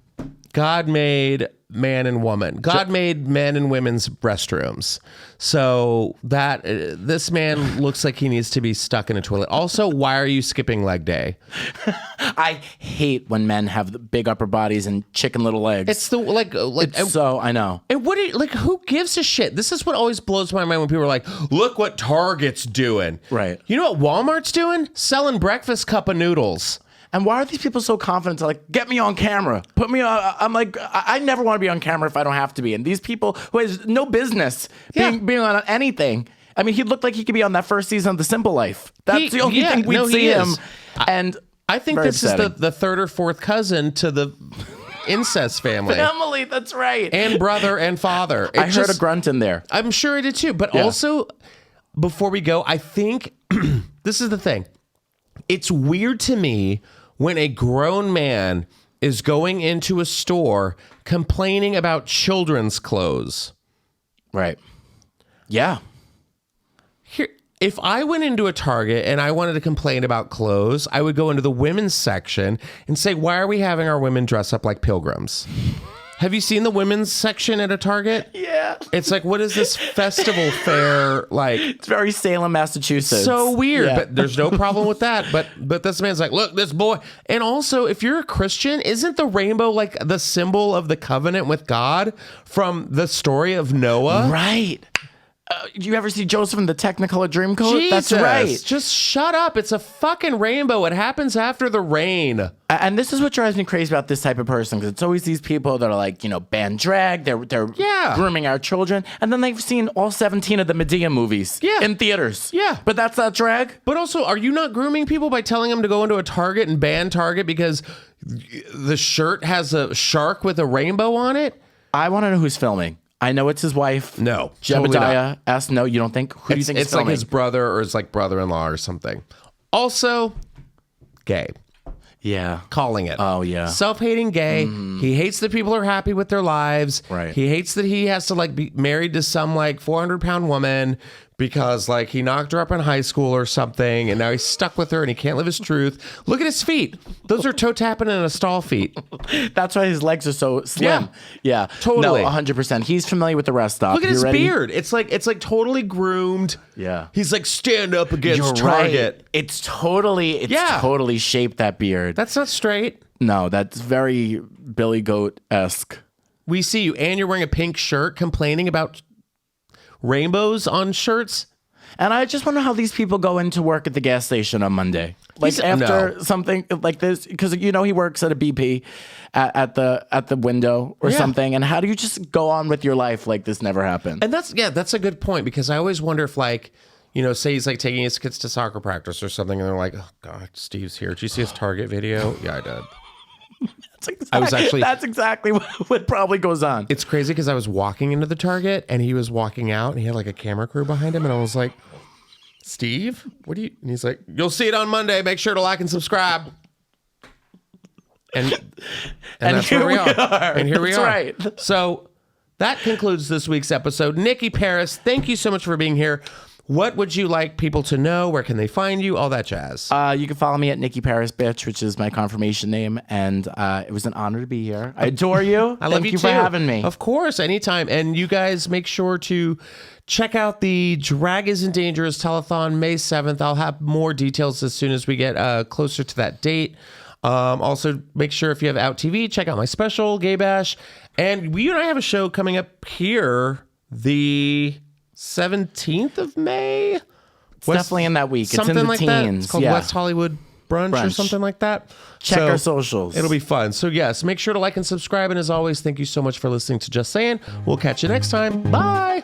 God made man and woman. God made men and women's restrooms. So that this man looks like he needs to be stuck in a toilet. Also, why are you skipping leg day? I hate when men have the big upper bodies and chicken little legs. It's the so I know. And what do you, who gives a shit? This is what always blows my mind when people are like, look what Target's doing. Right. You know what Walmart's doing? Selling breakfast cup of noodles. And why are these people so confident to like, get me on camera? Put me on. I'm like, I never want to be on camera if I don't have to be. And these people who has no business being on anything. I mean, he looked like he could be on that first season of The Simple Life. That's the only thing we'd see him. And I think this is the third or fourth cousin to the incest family. Family, that's right. And brother and father. I heard a grunt in there. I'm sure I did too. But also, before we go, I think this is the thing. It's weird to me when a grown man is going into a store complaining about children's clothes. Right. Yeah. Here, if I went into a Target and I wanted to complain about clothes, I would go into the women's section and say, why are we having our women dress up like pilgrims? Have you seen the women's section at a Target? Yeah. It's like, what is this festival fair like? It's very Salem, Massachusetts. So weird, Yeah. but there's no problem with that. But this man's like, look, this boy. And also, if you're a Christian, isn't the rainbow like the symbol of the covenant with God from the story of Noah? Right. You ever see Joseph in the Technicolor Dreamcoat? Jesus, That's right. Just shut up. It's a fucking rainbow. What happens after the rain? And this is what drives me crazy about this type of person, because it's always these people that are like, ban drag. They're grooming our children, and then they've seen all 17 of the Medea movies in theaters. Yeah, but that's not drag. But also, are you not grooming people by telling them to go into a Target and ban Target because the shirt has a shark with a rainbow on it? I want to know who's filming. I know it's his wife. No, Jebediah asked. No, you don't think? Who do you think is filming? It's like his brother or his brother-in-law or something. Also, gay. Yeah. Calling it. Oh, yeah. Self-hating gay. He hates that people are happy with their lives. Right. He hates that he has to be married to some 400-pound woman because he knocked her up in high school or something, and now he's stuck with her and he can't live his truth. Look at his feet. Those are toe tapping in a stall feet. That's why his legs are so slim. Yeah. Totally. No, 100%. He's familiar with the rest stop. Look at his beard. It's totally groomed. Yeah. He's stand up against You're Target. Right. It's totally shaped, that beard. That's not straight. No, that's very Billy Goat-esque. We see you, and you're wearing a pink shirt complaining about rainbows on shirts. And I just wonder how these people go into work at the gas station on Monday. Something like this, because he works at a BP at the window or something. And how do you just go on with your life like this never happened? And that's a good point, because I always wonder if say he's taking his kids to soccer practice or something, and they're like, oh God, Steve's here. Did you see his Target video? Yeah, I did. That's exactly what probably goes on. It's crazy because I was walking into the Target and he was walking out and he had a camera crew behind him, and I was like, Steve, what do you? And he's like, you'll see it on Monday. Make sure to like and subscribe. And that's where we are. And here we are. Right. So that concludes this week's episode. Nicky Paris, thank you so much for being here. What would you like people to know? Where can they find you? All that jazz. You can follow me at Nicky Paris Bitch, which is my confirmation name. And it was an honor to be here. I adore you. I love you too. for having me. Of course, anytime. And you guys make sure to check out the Drag Isn't Dangerous Telethon May 7th. I'll have more details as soon as we get closer to that date. Also, make sure if you have OUTTV, check out my special, Gay Bash. And you and I have a show coming up here the 17th of May. It's definitely in that week. Something it's in the like teens. that. It's called West Hollywood Brunch or something like that. Check our socials. It'll be fun. So yes, make sure to like and subscribe. And as always, thank you so much for listening to Just Saying. We'll catch you next time. Bye.